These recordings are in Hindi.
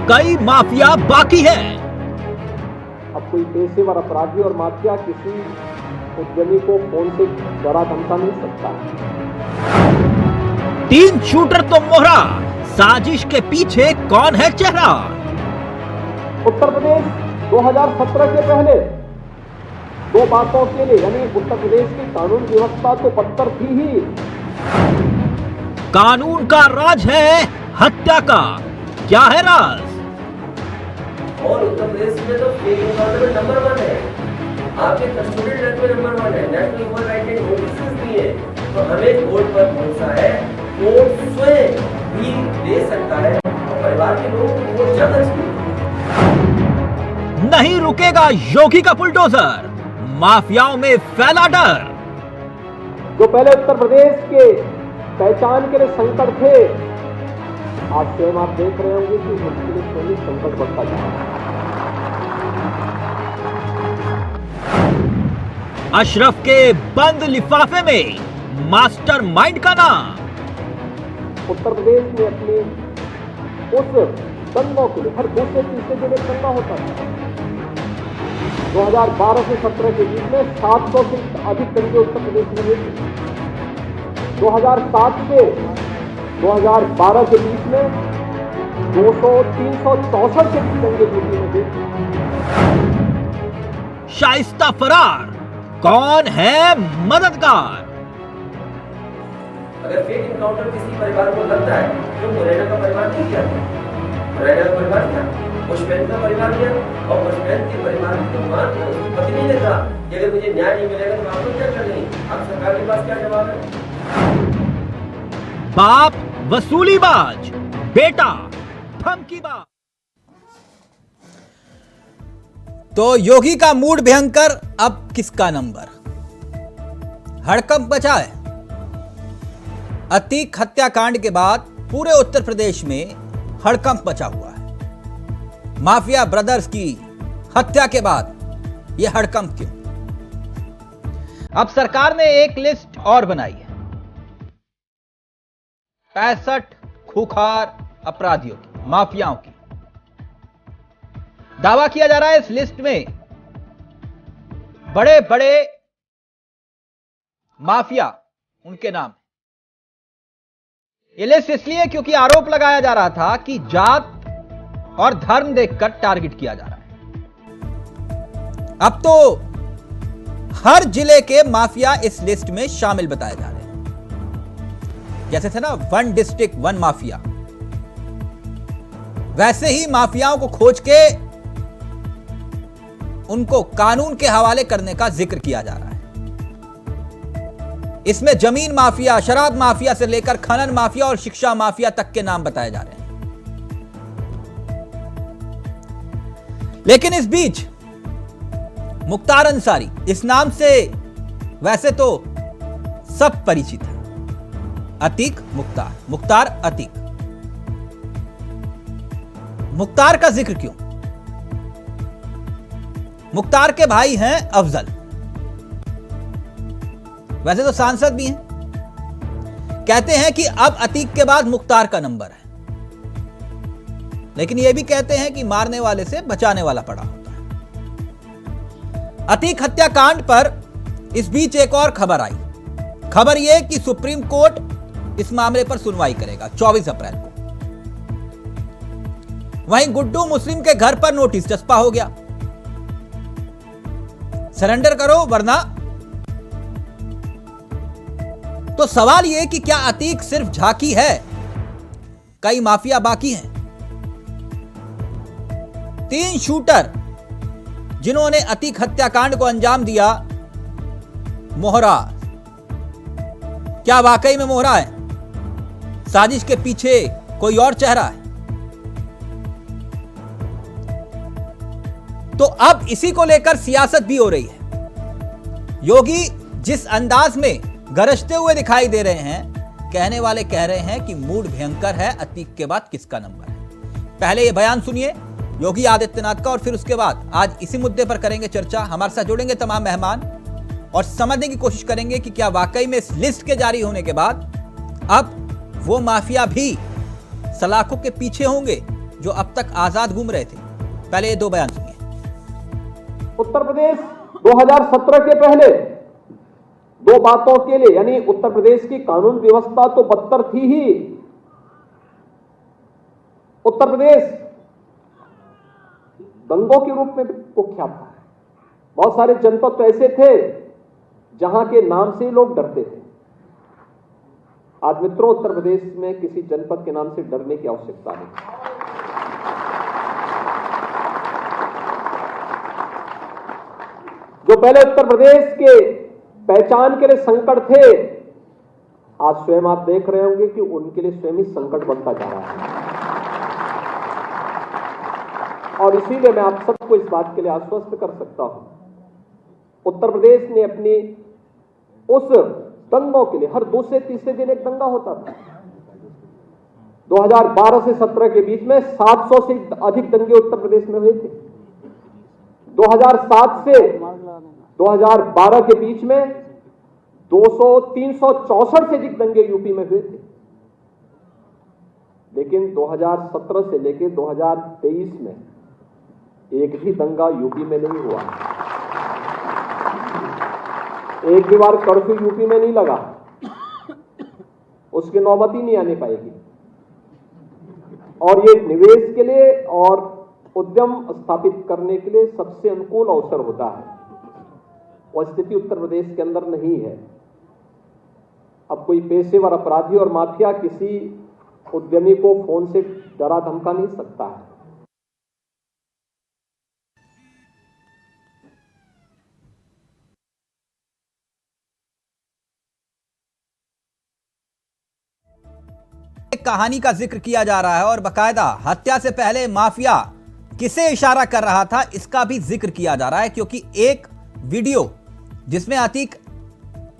कई माफिया बाकी है। अब कोई पेशेवर अपराधी और माफिया किसी उद्यमी को फोन से डरा धमका नहीं सकता। 3 शूटर तो मोहरा, साजिश के पीछे कौन है चेहरा? उत्तर प्रदेश 2017 के पहले 2 बातों के लिए यानी उत्तर प्रदेश की कानून व्यवस्था तो पत्थर थी ही। कानून का राज है हत्या का, क्या है राज? और उत्तर प्रदेश में तो फेक एनकाउंटर में नंबर 1 है, आपके कस्टोडियल डेथ में नंबर 1 है, national human right and notice भी है। तो हमें कोर्ट पर भरोसा है, कोर्ट स्वयं भी दे सकता है और परिवार के लोग कोर्ट ज्यादा चाहिए। नहीं रुकेगा योगी का बुलडोजर, माफियाओं में फैला डर। जो पहले उत्तर प्रदेश के पहचान के लिए संकट थे, आज स्वयं आप देख रहे होंगे कि मुश्किल संकट बढ़ता जा रहा है। अशरफ के बंद लिफाफे में मास्टरमाइंड का नाम। उत्तर प्रदेश में अपने उस दंगों के लिए हर दूसरे तीसरे के लिए दंगा होता था। 2012 से 17 के बीच में 700 से अधिक दंगे उत्तर प्रदेश में हुए थे। 2007 से 2012 के बीच में 364 के बीच दंगे यूपी में हुए। शाइस्ता फरार, कौन है मददगार? अगर फेक एनकाउंटर किसी परिवार को लगता है तो मुरैना का परिवार नहीं किया, मुरैना का परिवार किया, पुष्पेंद्र का परिवार किया और पुष्पेंद्र के परिवार की मां उसकी पत्नी ने कहा कि अगर मुझे न्याय नहीं मिलेगा तो आप लोग क्या कर लेंगे? आप सरकार के पास क्या जवाब है? बाप वसूलीबाज, बेटा धमकीबाज। तो योगी का मूड भयंकर, अब किसका नंबर? हड़कंप मचा है। अतीक हत्याकांड के बाद पूरे उत्तर प्रदेश में हड़कंप मचा हुआ है। माफिया ब्रदर्स की हत्या के बाद यह हड़कंप क्यों? अब सरकार ने एक लिस्ट और बनाई है 65 खूंखार अपराधियों की, माफियाओं की। दावा किया जा रहा है इस लिस्ट में बड़े बड़े माफिया उनके नाम। ये लिस्ट इसलिए क्योंकि आरोप लगाया जा रहा था कि जात और धर्म देखकर टारगेट किया जा रहा है। अब तो हर जिले के माफिया इस लिस्ट में शामिल बताए जा रहे हैं। जैसे थे ना 1 डिस्ट्रिक्ट 1 माफिया, वैसे ही माफियाओं को खोज के उनको कानून के हवाले करने का जिक्र किया जा रहा है। इसमें जमीन माफिया, शराब माफिया से लेकर खनन माफिया और शिक्षा माफिया तक के नाम बताए जा रहे हैं। लेकिन इस बीच मुख्तार अंसारी, इस नाम से वैसे तो सब परिचित है। अतीक मुख्तार, मुख्तार अतीक। मुख्तार का जिक्र क्यों? मुख्तार के भाई हैं अफजल, वैसे तो सांसद भी हैं। कहते हैं कि अब अतीक के बाद मुख्तार का नंबर है, लेकिन यह भी कहते हैं कि मारने वाले से बचाने वाला पड़ा होता है। अतीक हत्याकांड पर इस बीच एक और खबर आई। खबर यह कि सुप्रीम कोर्ट इस मामले पर सुनवाई करेगा 24 अप्रैल को। वहीं गुड्डू मुस्लिम के घर पर नोटिस चस्पा हो गया, सरेंडर करो वरना। तो सवाल यह कि क्या अतीक सिर्फ झांकी है, कई माफिया बाकी हैं? 3 शूटर जिन्होंने अतीक हत्याकांड को अंजाम दिया, मोहरा। क्या वाकई में मोहरा है? साजिश के पीछे कोई और चेहरा है? तो अब इसी को लेकर सियासत भी हो रही है। योगी जिस अंदाज में गरजते हुए दिखाई दे रहे हैं, कहने वाले कह रहे हैं कि मूड भयंकर है, अतीक के बाद किसका नंबर है। पहले यह बयान सुनिए योगी आदित्यनाथ का और फिर उसके बाद आज इसी मुद्दे पर करेंगे चर्चा। हमारे साथ जुड़ेंगे तमाम मेहमान और समझने की कोशिश करेंगे कि क्या वाकई में इस लिस्ट के जारी होने के बाद अब वो माफिया भी सलाखों के पीछे होंगे जो अब तक आजाद घूम रहे थे। पहले ये दो बयान सुनिए। उत्तर प्रदेश 2017 के पहले दो बातों के लिए, यानी उत्तर प्रदेश की कानून व्यवस्था तो बदतर थी ही। उत्तर प्रदेश दंगों के रूप में कुख्यात था। बहुत सारे जनपद तो ऐसे थे जहां के नाम से लोग डरते थे। आज मित्रों, उत्तर प्रदेश में किसी जनपद के नाम से डरने की आवश्यकता नहीं। जो पहले उत्तर प्रदेश के पहचान के लिए संकट थे, आज स्वयं आप देख रहे होंगे कि उनके लिए स्वयं ही संकट बनता जा रहा है। और इसीलिए मैं आप सबको इस बात के लिए आश्वस्त कर सकता हूं, उत्तर प्रदेश ने अपनी उस दंगों के लिए, हर दूसरे तीसरे दिन एक दंगा होता था। 2012 से 17 के बीच में 700 से अधिक दंगे उत्तर प्रदेश में हुए थे। 2007 से 2012 के बीच में 364 से अधिक दंगे यूपी में हुए थे। लेकिन 2017 से लेकर 2023 में एक भी दंगा यूपी में नहीं हुआ। एक भी बार कर्फ्यू यूपी में नहीं लगा, उसकी नौबत ही नहीं आने पाएगी। और ये निवेश के लिए और उद्यम स्थापित करने के लिए सबसे अनुकूल अवसर होता है। वह स्थिति उत्तर प्रदेश के अंदर नहीं है। अब कोई पेशेवर अपराधी और माफिया किसी उद्यमी को फोन से डरा धमका नहीं सकता है। एक कहानी का जिक्र किया जा रहा है और बकायदा हत्या से पहले माफिया किसे इशारा कर रहा था इसका भी जिक्र किया जा रहा है, क्योंकि एक वीडियो जिसमें अतीक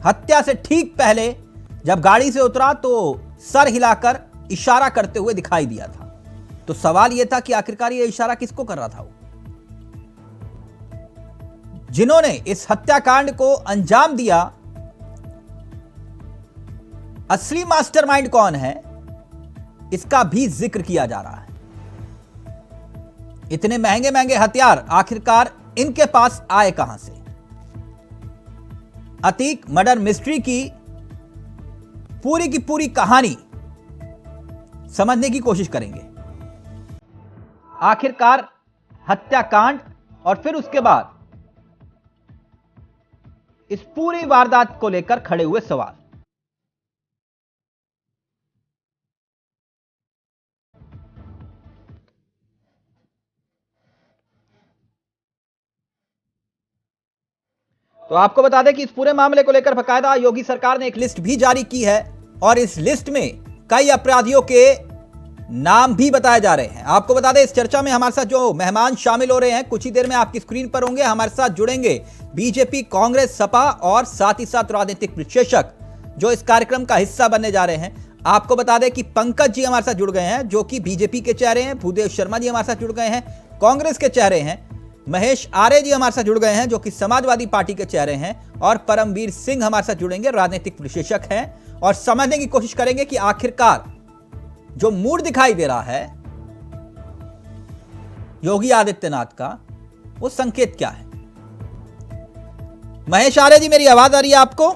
हत्या से ठीक पहले जब गाड़ी से उतरा तो सर हिलाकर इशारा करते हुए दिखाई दिया था। तो सवाल यह था कि आखिरकार यह इशारा किसको कर रहा था? वो जिन्होंने इस हत्याकांड को अंजाम दिया, असली मास्टरमाइंड कौन है, इसका भी जिक्र किया जा रहा है। इतने महंगे महंगे हथियार आखिरकार इनके पास आए कहां से? अतीक मर्डर मिस्ट्री की पूरी कहानी समझने की कोशिश करेंगे। आखिरकार हत्याकांड और फिर उसके बाद इस पूरी वारदात को लेकर खड़े हुए सवाल। तो आपको बता दें कि इस पूरे मामले को लेकर बकायदा योगी सरकार ने एक लिस्ट भी जारी की है और इस लिस्ट में कई अपराधियों के नाम भी बताए जा रहे हैं। आपको बता दें, इस चर्चा में हमारे साथ जो मेहमान शामिल हो रहे हैं कुछ ही देर में आपकी स्क्रीन पर होंगे। हमारे साथ जुड़ेंगे बीजेपी, कांग्रेस, सपा और साथ ही साथ राजनीतिक विश्लेषक जो इस कार्यक्रम का हिस्सा बनने जा रहे हैं। आपको बता दें कि पंकज जी हमारे साथ जुड़ गए हैं जो कि बीजेपी के चेहरे हैं, भूदेव शर्मा जी हमारे साथ जुड़ गए हैं, कांग्रेस के चेहरे हैं, महेश आर्य जी हमारे साथ जुड़ गए हैं जो कि समाजवादी पार्टी के चेहरे हैं, और परमवीर सिंह हमारे साथ जुड़ेंगे, राजनीतिक विश्लेषक हैं, और समझने की कोशिश करेंगे कि आखिरकार जो मूड दिखाई दे रहा है योगी आदित्यनाथ का, वो संकेत क्या है। महेश आर्य जी, मेरी आवाज आ रही है आपको?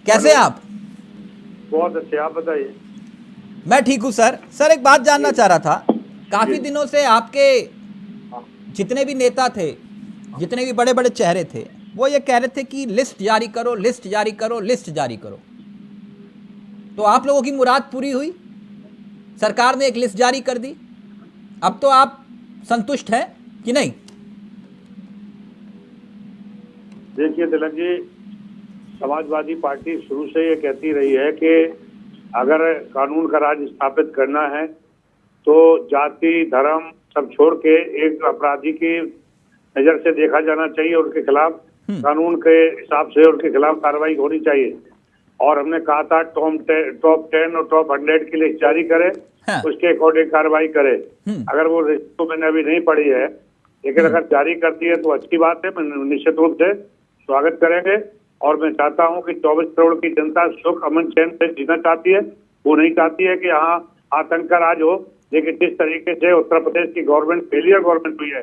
कैसे हैं आप? बहुत अच्छे, आप बताइए। मैं ठीक हूं सर। एक बात जानना चाह रहा था, काफी दिनों से आपके जितने भी नेता थे, जितने भी बड़े बड़े चेहरे थे, वो ये कह रहे थे कि लिस्ट जारी करो, लिस्ट जारी करो, लिस्ट जारी करो। तो आप लोगों की मुराद पूरी हुई, सरकार ने एक लिस्ट जारी कर दी। अब तो आप संतुष्ट हैं कि नहीं? देखिए तिलक जी, समाजवादी पार्टी शुरू से ये कहती रही है कि अगर कानून का राज स्थापित करना है तो जाति धर्म सब छोड़ के एक अपराधी की नजर से देखा जाना चाहिए, उनके खिलाफ कानून के हिसाब से उनके खिलाफ कार्रवाई होनी चाहिए। और हमने कहा था टॉप 10 और टॉप 100 की लिस्ट जारी करे, उसके अकॉर्डिंग कार्रवाई करे। अगर वो लिस्ट तो मैंने अभी नहीं पढ़ी है, लेकिन अगर जारी करती है तो अच्छी बात है, निश्चित रूप से स्वागत करेंगे। और मैं चाहता हूं कि 24 करोड़ की जनता सुख अमन चैन से जीना चाहती है, वो नहीं चाहती है कि यहाँ आतंक का राज हो। लेकिन जिस तरीके से उत्तर प्रदेश की गवर्नमेंट फेलियर गवर्नमेंट हुई है,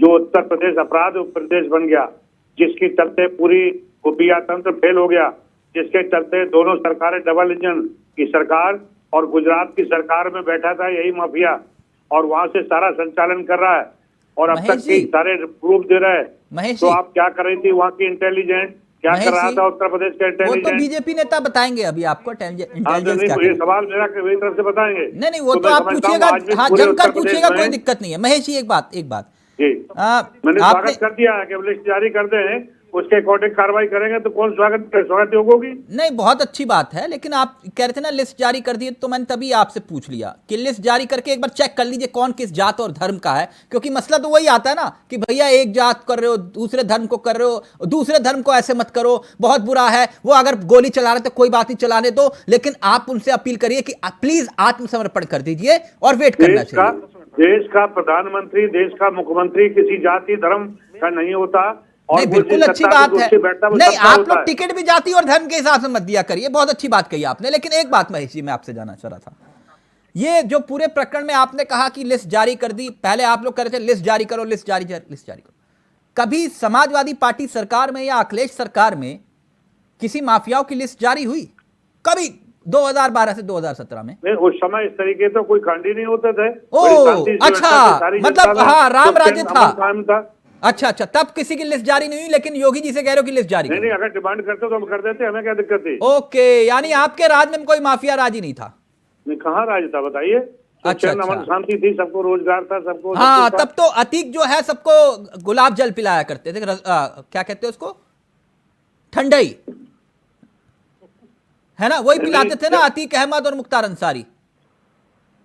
जो उत्तर प्रदेश अपराध प्रदेश बन गया, जिसके चलते पूरी खुफिया तंत्र फेल हो गया, जिसके चलते दोनों सरकारें डबल इंजन की सरकार और गुजरात की सरकार में बैठा था यही माफिया, और वहां से सारा संचालन कर रहा है और अब तक के सारे प्रूफ दे रहा है। तो आप क्या कर रही थी वहाँ की इंटेलिजेंस, क्या कर रहा था उत्तर प्रदेश का इंटेलिजेंस? वो तो बीजेपी नेता बताएंगे अभी आपको इंटेलिजेंस क्या। ये सवाल मेरा मेरी तरफ से बताएंगे। नहीं वो तो आप पूछिएगा, हाँ जमकर पूछिएगा, कोई दिक्कत नहीं है। महेश जी एक बात जी, मैंने स्वागत कर दिया है कि लिस्ट जारी कर दे, उसके अकॉर्डिंग कार्रवाई करेंगे तो कौन स्वागत योग्य होगी? नहीं, बहुत अच्छी बात है, लेकिन आप कह रहे थे ना लिस्ट जारी कर दी, तो मैंने तभी आपसे पूछ लिया कि लिस्ट जारी करके एक बार चेक कर लीजिए कौन किस जात और धर्म का है, क्योंकि मसला तो वही आता है ना कि भैया एक जात कर रहे हो, दूसरे धर्म को कर रहे हो, दूसरे धर्म को ऐसे मत करो, बहुत बुरा है, वो अगर गोली चला रहे तो कोई बात नहीं, चलाने दो, लेकिन आप उनसे अपील करिए कि प्लीज आत्मसमर्पण कर दीजिए और वेट करना चाहिए। देश का प्रधानमंत्री, देश का मुख्यमंत्री किसी जाति धर्म का नहीं होता। और नहीं, बिल्कुल अच्छी बात है। नहीं, आप लोग टिकट भी जाति और धर्म के हिसाब से मत दिया करिए, बहुत अच्छी बात कही आपने। लेकिन एक बात महेश जी मैं आपसे जानना चाह रहा था, ये जो पूरे प्रकरण में आपने कहा कि लिस्ट जारी कर दी, पहले आप लोग कह रहे थे लिस्ट जारी करो, लिस्ट जारी करो, कभी समाजवादी पार्टी सरकार में या अखिलेश सरकार में किसी माफियाओं की लिस्ट जारी हुई? कभी 2012 से 2017 में? नहीं, उस समय इस तरीके तो कोई कांड ही नहीं होते थे। अच्छा, मतलब हाँ राम राज्य था। अच्छा, तब किसी की लिस्ट जारी नहीं हुई, लेकिन योगी जी से कह रहे हो कि लिस्ट जारी नहीं, अगर डिमांड करते तो हम कर देते, हमें क्या दिक्कत थी? ओके, यानी आपके राज में कोई माफिया राज ही नहीं था? नहीं, कहाँ राज था बताइए? अच्छा, शांति थी, सबको रोजगार था, सबको। हाँ, तब तो अतीक जो है सबको गुलाब जल पिलाया करते थे, क्या कहते हैं उसको, ठंडई, है ना, वही पिलाते थे ना अतीक अहमद और मुख्तार अंसारी।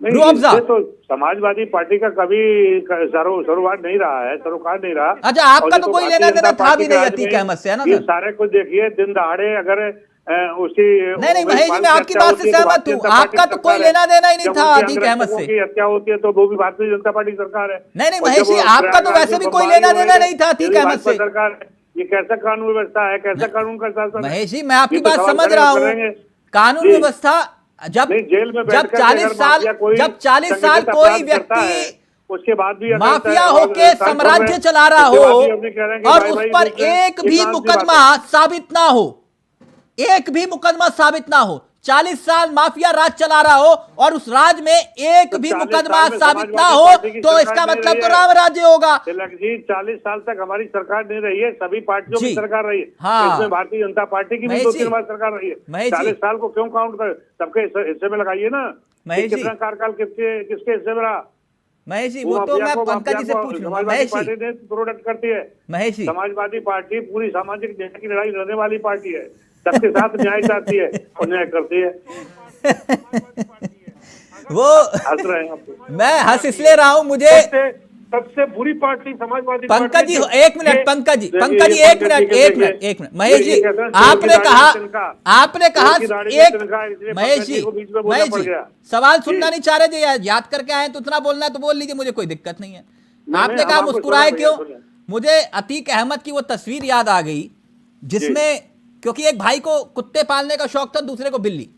तो समाजवादी पार्टी का कभी सरोकार नहीं रहा है, सरोकार नहीं रहा। अच्छा, आपका तो कोई लेना देना था भी नहीं अतीक अहमद से, है ना? सारे कुछ देखिए, दिन दहाड़े अगर उसकी नहीं महेश जी, मैं आपकी बात से सहमत हूँ, आपका तो कोई लेना देना ही नहीं था अतीक अहमद से। हत्या होती है तो वो भी भारतीय जनता पार्टी सरकार है। नहीं महेश जी, आपका तो वैसे भी कोई लेना देना नहीं था अतीक अहमद से। सरकार ये कैसा कानून व्यवस्था है, कैसा कानून का शासन? महेश जी, मैं आपकी बात समझ रहा हूँ, कानून व्यवस्था जब जेल में 40 साल कोई व्यक्ति उसके बाद भी माफिया होके साम्राज्य चला रहा हो और उस पर एक भी मुकदमा साबित ना हो, 40 साल माफिया राज चला रहा हो और उस राज में एक भी मुकदमा साबित ना हो, तो इसका मतलब तो राम राज्य होगा। तिलक जी, 40 साल तक हमारी सरकार नहीं रही है, सभी पार्टियों की सरकार रही है। हाँ, इसमें भारतीय जनता पार्टी की भी 2-3 बार सरकार रही है। 40 साल को क्यों काउंट कर, सबके हिस्से में लगाइए ना। कितना कार्यकाल किसके हिस्से में रहा? महेश जी, वो तो मैं पंकज जी से पूछ लूंगा। महेश जी, पार्टी ने प्रोडक्ट करती है। महेश जी, समाजवादी पार्टी पूरी सामाजिक न्याय की लड़ाई लड़ने वाली पार्टी है, सबके साथ न्याय चाहती है और न्याय करती है। वो हंस रहे हैं आप? मैं हंस इसलिए रहा हूं, मुझे सबसे बुरी पार्टी समाजवादी पंकज जी, एक मिनट पंकज जी, एक मिनट महेश जी, आपने कहा एक महेश जी, सवाल सुनना नहीं चाह रहे थे, याद करके आए तो उतना बोलना है तो बोल लीजिए, मुझे कोई दिक्कत नहीं है। आपने कहा मुस्कुराए क्यों? मुझे अतीक अहमद की वो तस्वीर याद आ गई जिसमें, क्योंकि एक भाई को कुत्ते पालने का शौक था, दूसरे को बिल्ली,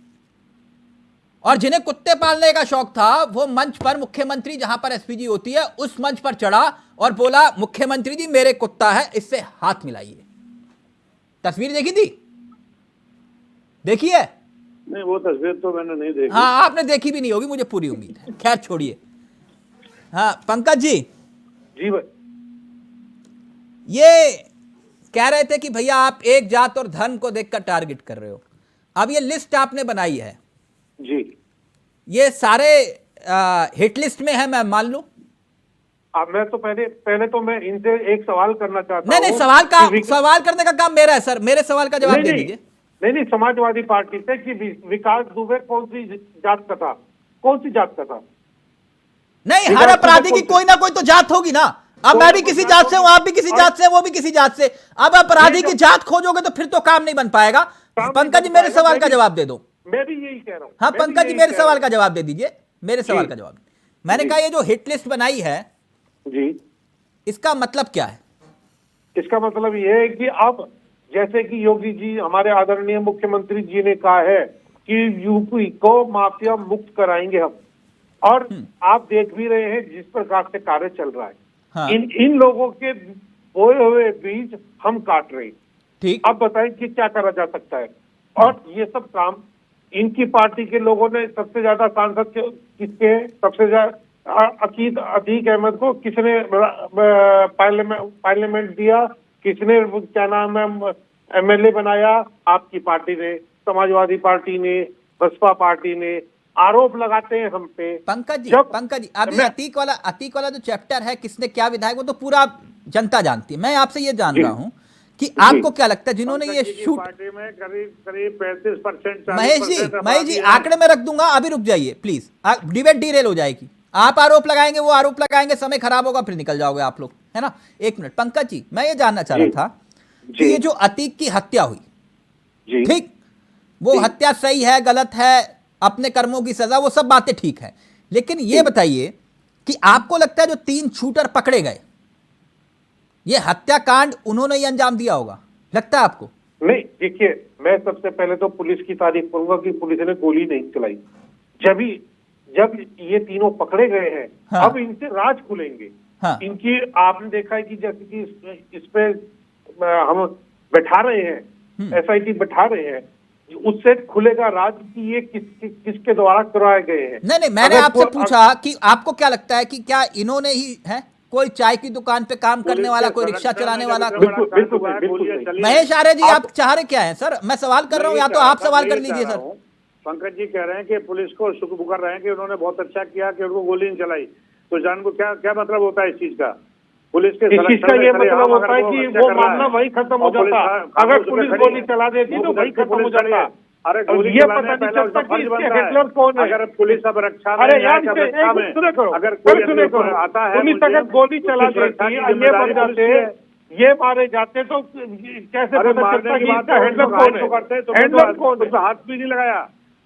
और जिन्हें कुत्ते पालने का शौक था वो मंच पर, मुख्यमंत्री जहां पर एसपीजी होती है उस मंच पर चढ़ा और बोला, मुख्यमंत्री जी मेरे कुत्ता है, इससे हाथ मिलाइए। तस्वीर देखी थी? देखी है? नहीं, वो तस्वीर तो मैंने नहीं देखी। हाँ, आपने देखी भी नहीं होगी, मुझे पूरी उम्मीद है। खैर छोड़िए। हाँ पंकज जी, जी भाई, ये कह रहे थे कि भैया आप एक जात और धर्म को देखकर टारगेट कर रहे हो। अब ये लिस्ट आपने बनाई है जी, ये सारे हिट लिस्ट में है, मैं मान लूं? मैं तो पहले तो मैं इनसे एक सवाल करना चाहता हूं। नहीं, सवाल करने का काम मेरा है सर, मेरे सवाल का जवाब दे दीजिए। नहीं, समाजवादी पार्टी से कि विकास दुबे कौन सी जात का था, कौन सी जात का था? नहीं, हर अपराधी की कोई ना कोई तो जात होगी ना। अब मैं भी किसी जात से हूं, आप भी किसी जात से, वो भी किसी जात से। अब अपराधी की जात खोजोगे तो फिर तो काम नहीं बन पाएगा। पंकज जी, मेरे सवाल का जवाब दे दो। मैं भी यही कह रहा हूं। हाँ पंकज जी, मेरे सवाल का जवाब दे दीजिए, मेरे सवाल का जवाब। मैंने कहा ये जो हिट लिस्ट बनाई है जी, इसका मतलब क्या है? इसका मतलब ये है कि अब जैसे कि योगी जी, हमारे आदरणीय मुख्यमंत्री जी ने कहा है कि यूपी को माफिया मुक्त कराएंगे हम। और आप देख भी रहे हैं जिस प्रकार से कार्य चल रहा है। हाँ। इन लोगों के बोए हुए बीज हम काट रहे हैं। ठीक। अब बताएं कि क्या करा जा सकता है। और ये सब काम इनकी पार्टी के लोगों ने सबसे ज्यादा सांसद किसके हैं? सबसे ज्यादा अतीक अहमद को किसने पार्लियामेंट दिया? किसने क्या नाम है एमएलए बनाया? आपकी पार्टी ने, समाजवादी पार्टी ने, बसपा पार्टी ने। आरोप लगाते हैं हम पे। पंकज जी अभी अतीक वाला जो चैप्टर है किसने क्या विधायक, वो तो पूरा जनता जानती है। मैं आपसे ये जान रहा हूं कि आपको क्या लगता है जिन्होंने ये शूट पार्टी में करीब 35%। महेश जी आंकड़े में रख दूंगा, अभी रुक जाइए प्लीज, डिबेट डीरेल हो जाएगी। आप आरोप लगाएंगे, वो आरोप लगाएंगे, समय खराब होगा, फिर निकल जाओगे आप लोग, है ना। एक मिनट पंकज जी, मैं ये जानना चाह रहा था कि ये जो अतीक की हत्या हुई, ठीक, वो हत्या सही है गलत है, अपने कर्मों की सजा, वो सब बातें ठीक है, लेकिन ये बताइए कि आपको लगता है जो 3 शूटर पकड़े गए, ये हत्याकांड उन्होंने ही अंजाम दिया होगा, लगता है आपको? नहीं, देखिए, मैं सबसे पहले तो पुलिस की तारीफ करूंगा कि पुलिस ने गोली नहीं चलाई। जब ये तीनों पकड़े गए हैं, हाँ। अब इनसे राज खुलेंगे। हाँ। इनकी आपने देखा है कि जैसे कि इस पे हम बैठा रहे हैं, एसआईटी बैठा रहे हैं, उससे खुलेगा राज कि ये किसके द्वारा कराए गए हैं। नहीं, मैंने आपसे पूछा कि आपको क्या लगता है कि क्या इन्होंने ही है, कोई चाय की दुकान पे काम करने वाला, कोई रिक्शा चलाने वाला? बिल्कुल। महेश आर्य जी, आप चाह रहे क्या है सर? मैं सवाल कर रहा हूँ, या तो आप सवाल कर लीजिए सर। पंकज जी कह रहे हैं कि पुलिस को शुक्र कर रहे हैं कि उन्होंने बहुत अच्छा किया कि उनको गोली नहीं चलाई। तो जान को क्या मतलब होता है इस चीज का? पुलिस के इस चीज का ये मतलब होता है कि वो मामला वही खत्म हो जाता। अगर पुलिस गोली चला देती तो वही खत्म हो जाता। अरे ये पता नहीं चलता कि इसके हिटलर कौन है। अगर पुलिस अब रक्षा में, अरे यार अगर कोई आता है, पुलिस अगर गोली चला देती, ये बन जाते, ये मारे जाते, तो कैसे पता चलता कि इसका हैंडलर कौन है? हैंडलर कौन है? हाथ भी नहीं लगाया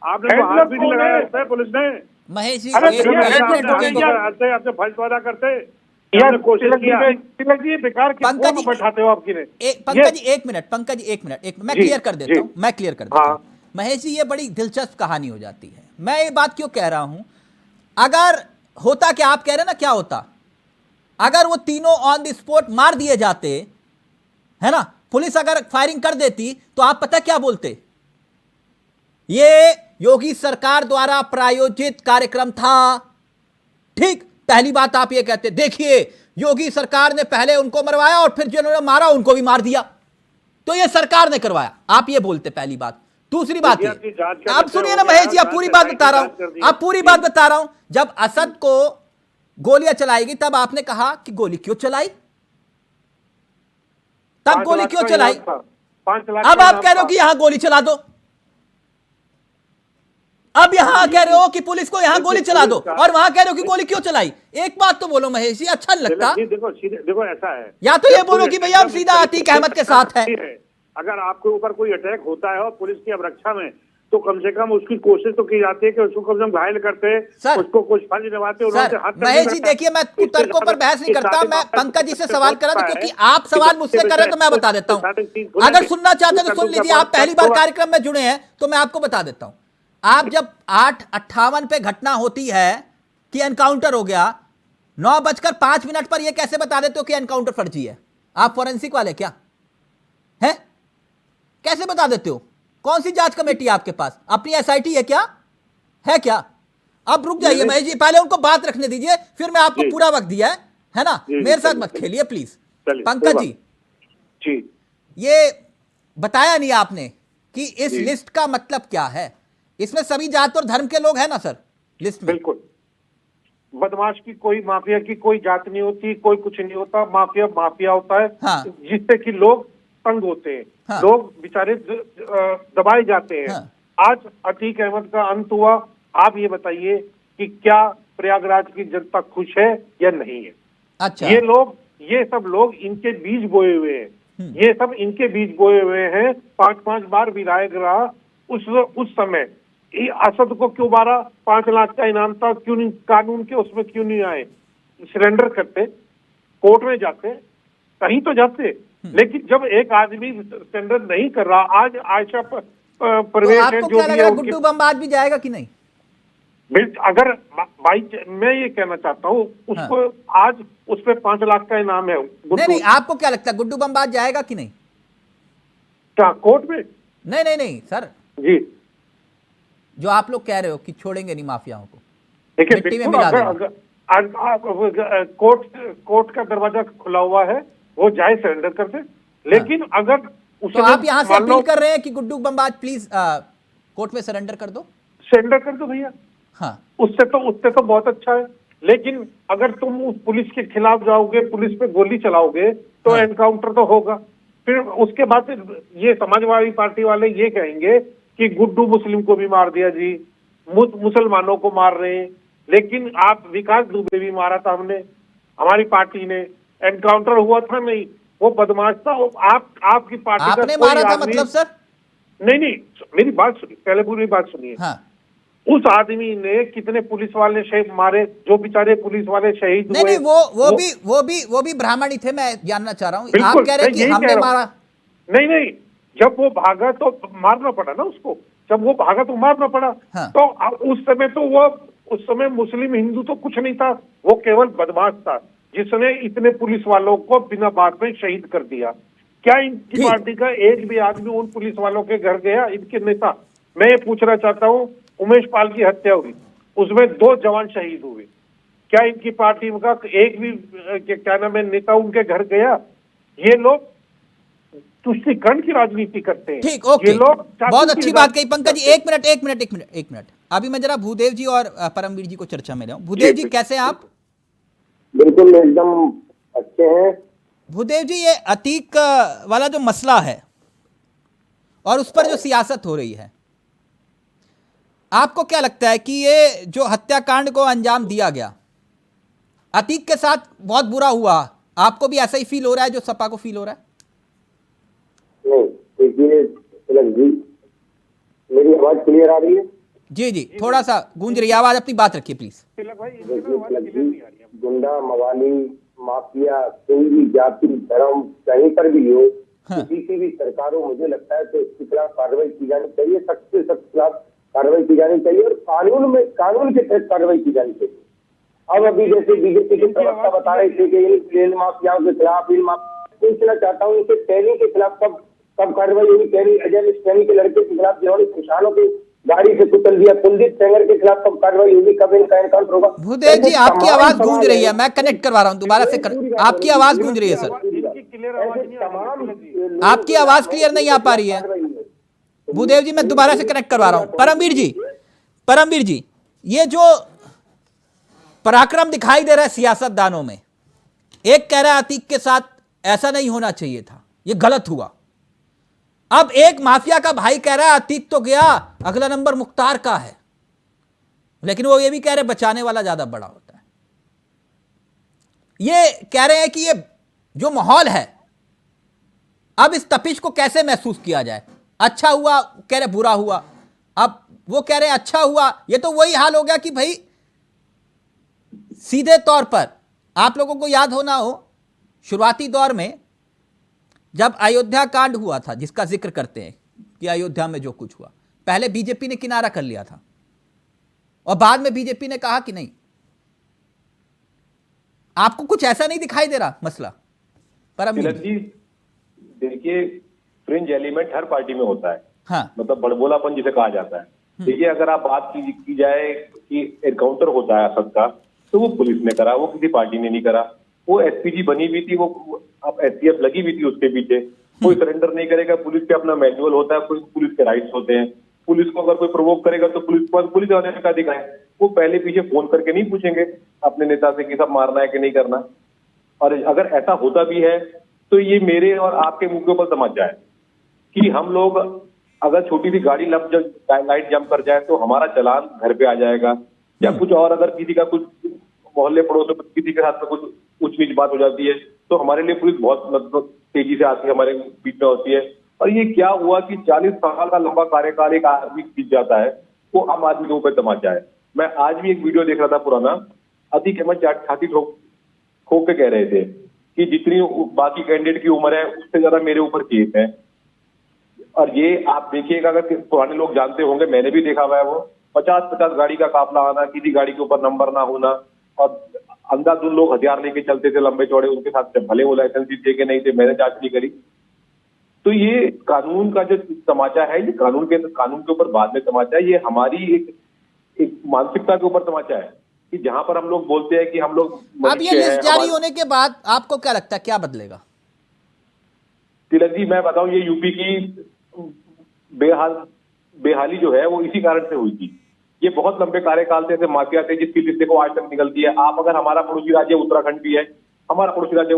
आपने, हाथ भी नहीं लगाया पुलिस ने। महेश जी आपसे फर्जीवादा करते यार, कोशिश किया। बेकार पंकज बैठाते हो आपकी ने। पंकज जी एक मिनट, मैं क्लियर कर देता हूं। महेश जी, ये बड़ी दिलचस्प कहानी हो जाती है। मैं ये बात क्यों कह रहा हूं, अगर होता क्या आप कह रहे हैं ना, क्या होता अगर वो तीनों ऑन द स्पॉट मार दिए जाते, है ना, पुलिस अगर फायरिंग कर देती, तो आप पता क्या बोलते? ये योगी सरकार द्वारा प्रायोजित कार्यक्रम था। ठीक, पहली बात आप ये कहते, देखिए योगी सरकार ने पहले उनको मरवाया और फिर जिन्होंने मारा उनको भी मार दिया, तो ये सरकार ने करवाया, आप ये बोलते पहली बात। दूसरी बात ये, अब सुनिए ना महेश जी, आप पूरी बात बता रहा हूं, जब असद को गोलियां चलाएगी तब आपने कहा कि गोली क्यों चलाई, तब गोली क्यों चलाई? अब आप कह रहे हो कि यहां गोली चला दो, अब यहां कह रहे हो कि पुलिस को यहां गोली चला दो, और वहां कह रहे हो कि गोली क्यों चलाई। एक बात तो बोलो महेश जी, अच्छा नहीं लगता? देखो ऐसा है, या तो ये बोलो कि भैया हम सीधा अतीक अहमद के साथ हैं। अगर आपके ऊपर कोई अटैक होता है और पुलिस की अब रक्षा में, तो कम से कम उसकी कोशिश तो की जाती है कि उसको कम से कम घायल करते, उसको कुछ फर्ज निभाते। महेश जी देखिए, मैं तर्कों पर बहस नहीं करता, मैं पंकज जी से सवाल कर रहा था, क्योंकि आप सवाल मुझसे कर रहे हैं तो मैं बता देता हूं। अगर सुनना चाहते हैं तो सुन लीजिए, आप पहली बार कार्यक्रम में जुड़े हैं तो मैं आपको बता देता हूं। आप जब 8:58 पे घटना होती है कि एनकाउंटर हो गया, 9:05 पर यह कैसे बता देते हो कि एनकाउंटर फर्जी है? आप फॉरेंसिक वाले क्या है? कैसे बता देते हो? कौन सी जांच कमेटी है आपके पास? अपनी एसआईटी है क्या? है क्या? अब रुक जाइए महेश जी, पहले उनको बात रखने दीजिए, फिर मैं आपको पूरा वक्त दिया है ना, मेरे साथ मत खेलिए प्लीज। पंकज जी, ये बताया नहीं आपने कि इस लिस्ट का मतलब क्या है? इसमें सभी जात और धर्म के लोग हैं ना सर लिस्ट में? बिल्कुल, बदमाश की कोई, माफिया की कोई जात नहीं होती, कोई कुछ नहीं होता। माफिया होता है, हाँ। जिससे कि लोग तंग होते हैं, हाँ। लोग बेचारे दबाए जाते हैं। हाँ। आज अतीक अहमद का अंत हुआ, आप ये बताइए कि क्या प्रयागराज की जनता खुश है या नहीं है? अच्छा, ये सब लोग इनके बीज बोए हुए हैं, ये सब इनके बीज बोए हुए हैं। 5 बार विधायक रहा, उस समय असद को क्यों मारा? 5 लाख का इनाम था, क्यों नहीं कानून के उसमें क्यों नहीं आए? सरेंडर करते, कोर्ट में जाते, कहीं तो जाते। लेकिन जब एक आदमी सरेंडर नहीं कर रहा, आज आयशा तो प्रवेश है आपको जो क्या भी लग है रहा है, उनके। गुड्डू बम आज भी जाएगा कि नहीं? अगर भाई मैं ये कहना चाहता हूँ उसको आज उस पे 5 लाख का इनाम है नहीं नहीं, आपको क्या लगता है गुड्डू बम आज जाएगा कि नहीं? क्या कोर्ट में? नहीं नहीं नहीं सर, जी जो आप लोग कह रहे हो कि छोड़ेंगे नहीं माफियाओं को, देखिए मिट्टी में बिल्कुल, मिला देंगे। कोर्ट का दरवाजा खुला हुआ है, वो जाए सरेंडर कर दे। लेकिन अगर तो उसने आप यहां से मान लो अपील कर रहे हैं कि गुड्डू बम प्लीज कोर्ट में सरेंडर कर दो। सरेंडर कर दो भैया, हाँ उससे तो बहुत अच्छा है। लेकिन अगर तुम उस पुलिस के खिलाफ जाओगे, पुलिस पे गोली चलाओगे, तो हाँ। एनकाउंटर तो होगा। फिर उसके बाद ये समाजवादी पार्टी वाले ये कहेंगे कि गुड्डू मुस्लिम को भी मार दिया जी, मुसलमानों को मार रहे हैं। लेकिन आप विकास दुबे भी मारा था हमने, हमारी पार्टी ने, एनकाउंटर हुआ था नहीं, वो बदमाश था। आपकी पार्टी का आपने कोई मारा था आदमी- मतलब सर? नहीं, मेरी बात सुनिए, पहले पूरी बात सुनिए। हाँ उस आदमी ने कितने पुलिस वाले शहीद मारे, जो बेचारे पुलिस वाले शहीद नहीं हुए। नहीं, वो भी ब्राह्मण ही थे, मैं जानना चाह रहा हूँ। बिल्कुल, आप कह रहे हैं मैं कि यही हमने कह रहा हूं। मारा? नहीं, जब वो भागा तो मारना पड़ा ना उसको, जब वो भागा तो मारना पड़ा। हाँ। तो उस समय मुस्लिम हिंदू तो कुछ नहीं था, वो केवल बदमाश था जिसने इतने पुलिस वालों को बिना बात में शहीद कर दिया। क्या इनकी ठीक। पार्टी का एक भी आदमी उन पुलिस वालों के घर गया, इनके नेता? मैं ये पूछना चाहता हूँ, उमेश पाल की हत्या हुई, उसमें 2 जवान शहीद हुए, क्या इनकी पार्टी का एक भी क्या नाम है नेता उनके घर गया? ये लोग तुष्टीकरण की राजनीति करते हैं। ठीक, ओके, ये लोग बहुत अच्छी बात कही पंकज जी। करते हैं। एक मिनट, अभी मैं जरा भूदेव जी और परमवीर जी को चर्चा में लाऊं। भूदेव जी कैसे हैं आप? बिल्कुल एकदम अच्छे हैं। भूदेव जी, ये अतीक वाला जो मसला है और उस पर जो सियासत हो रही है, आपको क्या लगता है कि ये जो हत्याकांड को अंजाम दिया गया, अतीक के साथ बहुत बुरा हुआ? आपको भी ऐसा ही फील हो रहा है जो सपा को फील हो रहा है? नहीं देखिए तिलक जी, मेरी आवाज क्लियर आ रही है? जी जी, थोड़ा सा गूंज रही है आवाज, अपनी बात रखिए प्लीज। तिलक भाई, इनकी देखिए ना आवाज तिलक क्लियर नहीं जी, आ रही है। गुंडा मवाली माफिया कोई भी जाति धर्म कहीं पर भी हो, हाँ। किसी की भी सरकार हो, मुझे लगता है तो इसके खिलाफ कार्रवाई की जानी चाहिए, सख्त से सख्त खिलाफ कार्रवाई की जानी चाहिए और कानून के तहत कार्रवाई की जानी चाहिए। अब अभी जैसे बीजेपी के प्रवक्ता बता रहे थे कि इन रेल माफियाओं के खिलाफ पूछना चाहता हूँ, इनके टैनी के खिलाफ कब कार्रवाई होगी? टैनी के लड़के के खिलाफ जिन्होंने किसानों की गाड़ी से कुचल दिया, कुलदीप सेंगर के खिलाफ कब कार्रवाई होगी? कब इनका एनकाउंटर होगा? भूदेव जी, आपकी आवाज गूंज रही है, मैं कनेक्ट करवा रहा हूं दोबारा से आपकी आवाज गूंज रही है सर, इनकी क्लियर आवाज नहीं आ रही है। आपकी आवाज क्लियर नहीं आ पा रही है। भूदेव जी, मैं दोबारा से कनेक्ट करवा रहा हूं। परमवीर जी, ये जो पराक्रम दिखाई दे रहा है सियासतदानों में, एक कह रहा है अतीक के साथ ऐसा नहीं होना चाहिए था, ये गलत हुआ। अब एक माफिया का भाई कह रहा है अतीक तो गया, अगला नंबर मुख्तार का है, लेकिन वो ये भी कह रहे बचाने वाला ज्यादा बड़ा होता है। ये कह रहे हैं कि ये जो माहौल है, अब इस तपिश को कैसे महसूस किया जाए? अच्छा हुआ कह रहे, बुरा हुआ, अब वो कह रहे हैं अच्छा हुआ। ये तो वही हाल हो गया कि भाई सीधे तौर पर आप लोगों को याद होना हो, शुरुआती दौर में जब अयोध्या कांड हुआ था, जिसका जिक्र करते हैं कि अयोध्या में जो कुछ हुआ, पहले बीजेपी ने किनारा कर लिया था और बाद में बीजेपी ने कहा कि नहीं। आपको कुछ ऐसा नहीं दिखाई दे रहा मसला? तिलक जी देखिए, फ्रिंज एलिमेंट हर पार्टी में होता है। हाँ, मतलब बड़बोलापन जिसे कहा जाता है। देखिए, अगर आप बात की जाए कि एनकाउंटर होता है असद का, तो वो पुलिस ने करा, वो किसी पार्टी ने नहीं करा। वो एसपीजी बनी हुई थी, वो अब एसटीएफ लगी हुई थी उसके पीछे। कोई सरेंडर नहीं करेगा, पुलिस के अपना मैनुअल होता है, कोई पुलिस के राइट्स होते हैं। पुलिस को अगर कोई प्रोवोक करेगा तो पुलिस को पुलिस वाले का दिखाए, वो पहले पीछे फोन करके नहीं पूछेंगे अपने नेता से कि सब मारना है कि नहीं करना। और अगर ऐसा होता भी है तो ये मेरे और आपके मुंह के ऊपर समझ जाए कि हम लोग अगर छोटी सी गाड़ी लाइट जंप कर जाए तो हमारा चालान घर पे आ जाएगा, या कुछ और अगर किसी का कुछ मोहल्ले पड़ोस में किसी के साथ में कुछ ऊंच नीच बात हो जाती है तो हमारे लिए पुलिस बहुत मतलब तेजी से आती है, हमारे बीच में होती है। और ये क्या हुआ कि 40 साल का लंबा कार्यकाल एक आदमी खींच जाता है, वो आम आदमी के ऊपर तमाचा है। मैं आज भी एक वीडियो देख रहा था पुराना, अतीक अहमद छाती ठोक के कह रहे थे कि जितनी बाकी कैंडिडेट की उम्र है उससे ज्यादा मेरे ऊपर केस है। और ये आप देखिएगा, अगर पुराने लोग जानते होंगे, मैंने भी देखा हुआ है, वो 50-50 गाड़ी का काफला आना, किसी गाड़ी के ऊपर नंबर ना होना, और अंधाधुंध लोग हथियार लेके चलते थे लंबे चौड़े, उनके साथ भले वो लाइसेंस थे कि नहीं थे, मैंने जांच नहीं करी। तो ये कानून का जो तमाचा है, ये कानून के ऊपर बाद में तमाचा है, ये हमारी एक मानसिकता के ऊपर तमाचा है कि जहां पर हम लोग बोलते हैं कि हम लोग अब ये लिस्ट जारी होने के बाद आपको क्या लगता है क्या बदलेगा? तिलक जी, मैं बताऊं, ये यूपी की बेहाली जो है वो इसी कारण से हुई थी। ये बहुत लंबे कार्यकाल से ऐसे माफिया थे जिसकी लिस्ट देखो आज तक निकलती है। आप अगर हमारा पड़ोसी राज्य उत्तराखंड भी है, हमारा पड़ोसी राज्य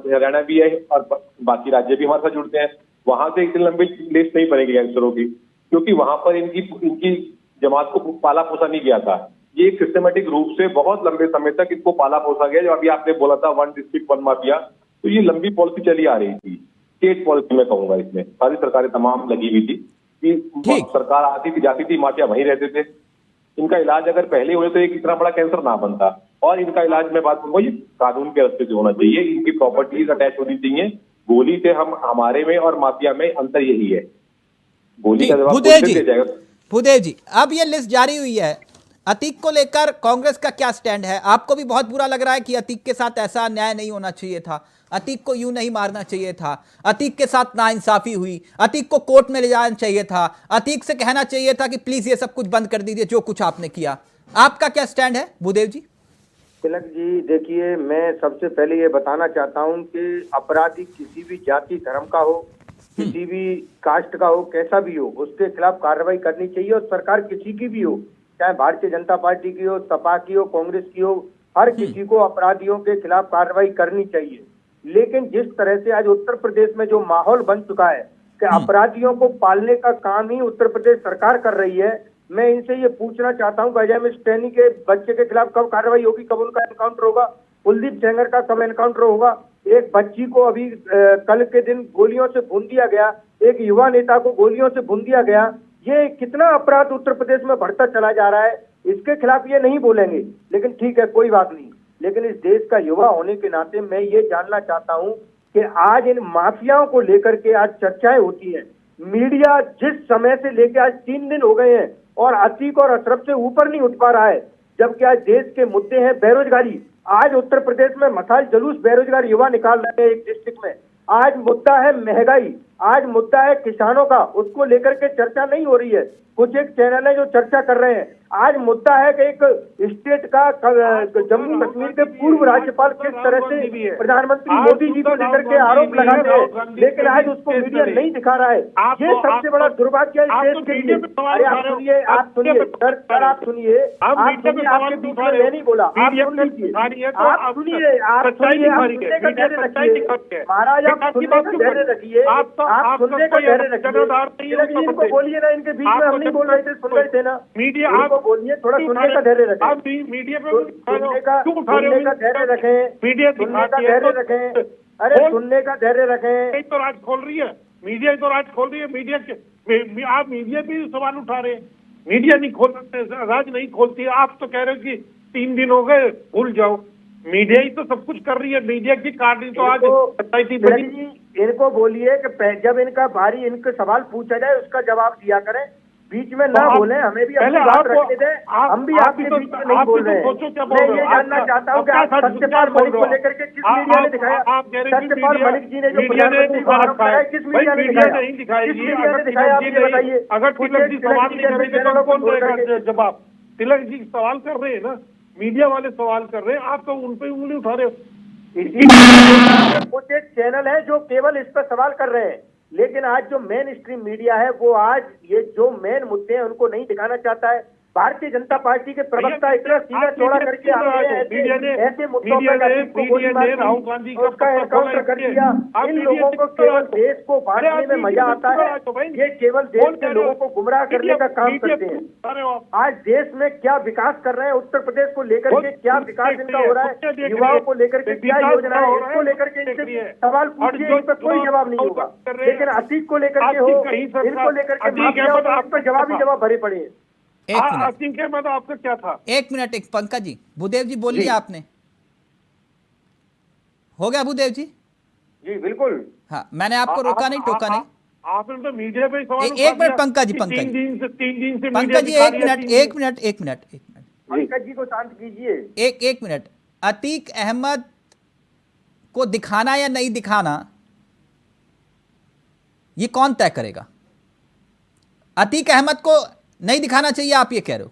हरियाणा भी है, और बाकी राज्य भी हमारे साथ जुड़ते हैं, वहां से इतनी लंबी लिस्ट नहीं बनेगी गैंगस्टरों की, क्योंकि वहां पर इनकी जमात को पाला पोसा नहीं गया था। ये एक सिस्टमेटिक रूप से बहुत लंबे समय तक इसको पाला पोसा गया। जो अभी आपने बोला था 1 डिस्ट्रिक्ट 1 माफिया, तो ये लंबी पॉलिसी चली आ रही थी, स्टेट पॉलिसी में कहूंगा। इसमें सारी सरकारें तमाम लगी हुई थी कि सरकार आती थी जाती थी, माफिया वहीं रहते थे। इनका इलाज अगर पहले हुए तो एक इतना बड़ा कैंसर ना बनता। और इनका इलाज में बात करूंगा, ये कानून के रास्ते से होना चाहिए, इनकी प्रॉपर्टीज अटैच होनी चाहिए। गोली से हमारे में और माफिया में अंतर यही है, गोली का जवाब पुलिस दे जाएगा। भूदेव जी, अब ये लिस्ट जारी हुई है, अतीक को लेकर कांग्रेस का क्या स्टैंड है? आपको भी बहुत बुरा लग रहा है कि अतीक के साथ ऐसा अन्याय नहीं होना चाहिए था, अतीक को यूं नहीं मारना चाहिए था, अतीक के साथ नाइंसाफी हुई, अतीक को कोर्ट में ले जाना चाहिए था, अतीक से कहना चाहिए था कि प्लीज ये सब कुछ बंद कर दीजिए जो कुछ आपने किया। आपका क्या स्टैंड है भूदेव जी? तिलक जी, देखिए, मैं सबसे पहले ये बताना चाहता हूं कि अपराधी किसी भी जाति धर्म का हो, किसी भी कास्ट का हो, कैसा भी हो, उसके खिलाफ कार्रवाई करनी चाहिए। और सरकार किसी की भी हो, चाहे भारतीय जनता पार्टी की हो, सपा की हो, कांग्रेस की हो, हर किसी को अपराधियों के खिलाफ कार्रवाई करनी चाहिए। लेकिन जिस तरह से आज उत्तर प्रदेश में जो माहौल बन चुका है कि अपराधियों को पालने का काम ही उत्तर प्रदेश सरकार कर रही है, मैं इनसे ये पूछना चाहता हूं कि अजय मिस्त्री के बच्चे के खिलाफ कब कार्रवाई होगी, कब उनका एनकाउंटर होगा, कुलदीप सेंगर का कब एनकाउंटर होगा? एक बच्ची को अभी कल के दिन गोलियों से भून दिया गया, एक युवा नेता को गोलियों से भून दिया गया। ये कितना अपराध उत्तर प्रदेश में बढ़ता चला जा रहा है, इसके खिलाफ ये नहीं बोलेंगे, लेकिन ठीक है, कोई बात नहीं। लेकिन इस देश का युवा होने के नाते मैं ये जानना चाहता हूं कि आज इन माफियाओं को लेकर के आज चर्चाएं होती है, मीडिया जिस समय से लेकर आज 3 दिन हो गए हैं और अतीक और अशरफ से ऊपर नहीं उठ पा रहा है, जबकि आज देश के मुद्दे हैं बेरोजगारी। आज उत्तर प्रदेश में मसाल जुलूस बेरोजगार युवा निकाल रहे हैं एक डिस्ट्रिक्ट में। आज मुद्दा है महंगाई, आज मुद्दा है किसानों का, उसको लेकर के चर्चा नहीं हो रही है। कुछ एक चैनल है जो चर्चा कर रहे हैं। आज मुद्दा है कि एक स्टेट का जम्मू कश्मीर के पूर्व राज्यपाल किस तरह से प्रधानमंत्री मोदी जी को लेकर के आरोप लगाते हैं, लेकिन आज उसको मीडिया नहीं दिखा रहा है। ये सबसे बड़ा दुर्भाग्य है इस देश के लिए। अरे आप सुनिए सर, आप सुनिए, आपके बीच में मैं नहीं बोला, आप सुन लीजिए, आप सुनिए, आप सुनने का धैर्य रखिए महाराज, आप सुनने का धैर्य रखिए, आप सुनने का धैर्य रखिए। इनको बोलिए ना, इनके बीच में हम नहीं बोल रहे थे, सुन रहे थे ना। मीडिया आप बोलिए, थोड़ा सुनने का धैर्य रखें, आप मीडिया पे सुनने का धैर्य रखें, मीडिया सुनने का धैर्य रखें। अरे सुनने का धैर्य रखें। तो राज खोल रही है मीडिया, तो राज खोल रही है मीडिया के, आप मीडिया पे सवाल उठा रहे हैं। मीडिया नहीं खोल, राज नहीं खोलती है। आप तो कह रहे हो कि 3 दिन हो गए, भूल जाओ। मीडिया ही तो सब कुछ कर रही है, मीडिया की कार्य तो आज इनको बोलिए कि जब इनका भारी इनके सवाल पूछा जाए उसका जवाब दिया करें, बीच में ना बोले, हमें भी अपनी बात रखने दें, हम भी आपके बीच में नहीं बोल रहे हैं। मैं ये जानना चाहता हूँ कि आप सत्यपाल मलिक को लेकर के किस मीडिया ने दिखाया? सत्यपाल मलिक जी ने जो प्रधानमंत्री को आरोप लगाया, किस मीडिया ने दिखाया? किस मीडिया ने दिखाया, आप ये बताइए। अगर तिलक जी सवाल नहीं करेंगे तो कौन देगा जवाब? तिलक जी सवाल कर रहे हैं ना, मीडिया वाले सवाल कर रहे हैं, आप तो उन पे उंगली उठा रहे हो। कुछ एक चैनल है जो केवल इस पर सवाल कर रहे हैं, लेकिन आज जो मेन स्ट्रीम मीडिया है वो आज ये जो मेन मुद्दे हैं उनको नहीं दिखाना चाहता है। भारतीय जनता पार्टी के प्रवक्ता इतना सीधा चौड़ा करके ऐसे मुद्दों पर राहुल गांधी उसका एनकाउंटर कर दिया। इन लोगों को केवल देश को बांटने में मजा आता है, ये केवल देश के लोगों को गुमराह करने का काम करते हैं। आज देश में क्या विकास कर रहे हैं, उत्तर प्रदेश को लेकर के क्या विकास इनका हो रहा है, युवाओं को लेकर के क्या योजना है, इसको लेकर के इनसे सवाल पूछिए, इस पर कोई जवाब नहीं होगा। लेकिन अतीक को लेकर के हो, इनको लेकर के इस पर जवाब ही जवाब भरे पड़े हैं। मतलब आपका क्या था? एक मिनट, एक पंकज जी, भूदेव जी बोलिए, आपने हो गया भूदेव जी? जी बिल्कुल। हाँ, मैंने आपको रोका नहीं, टोका नहीं। आपने तो मीडिया पे सवाल एक मिनट पंकज जी, पंकज 3 दिन से पंकज जी, एक मिनट पंकज जी को शांत कीजिए। एक मिनट। अतीक अहमद को दिखाना या नहीं दिखाना ये कौन तय करेगा? अतीक अहमद को नहीं दिखाना चाहिए आप ये कह रहे हो?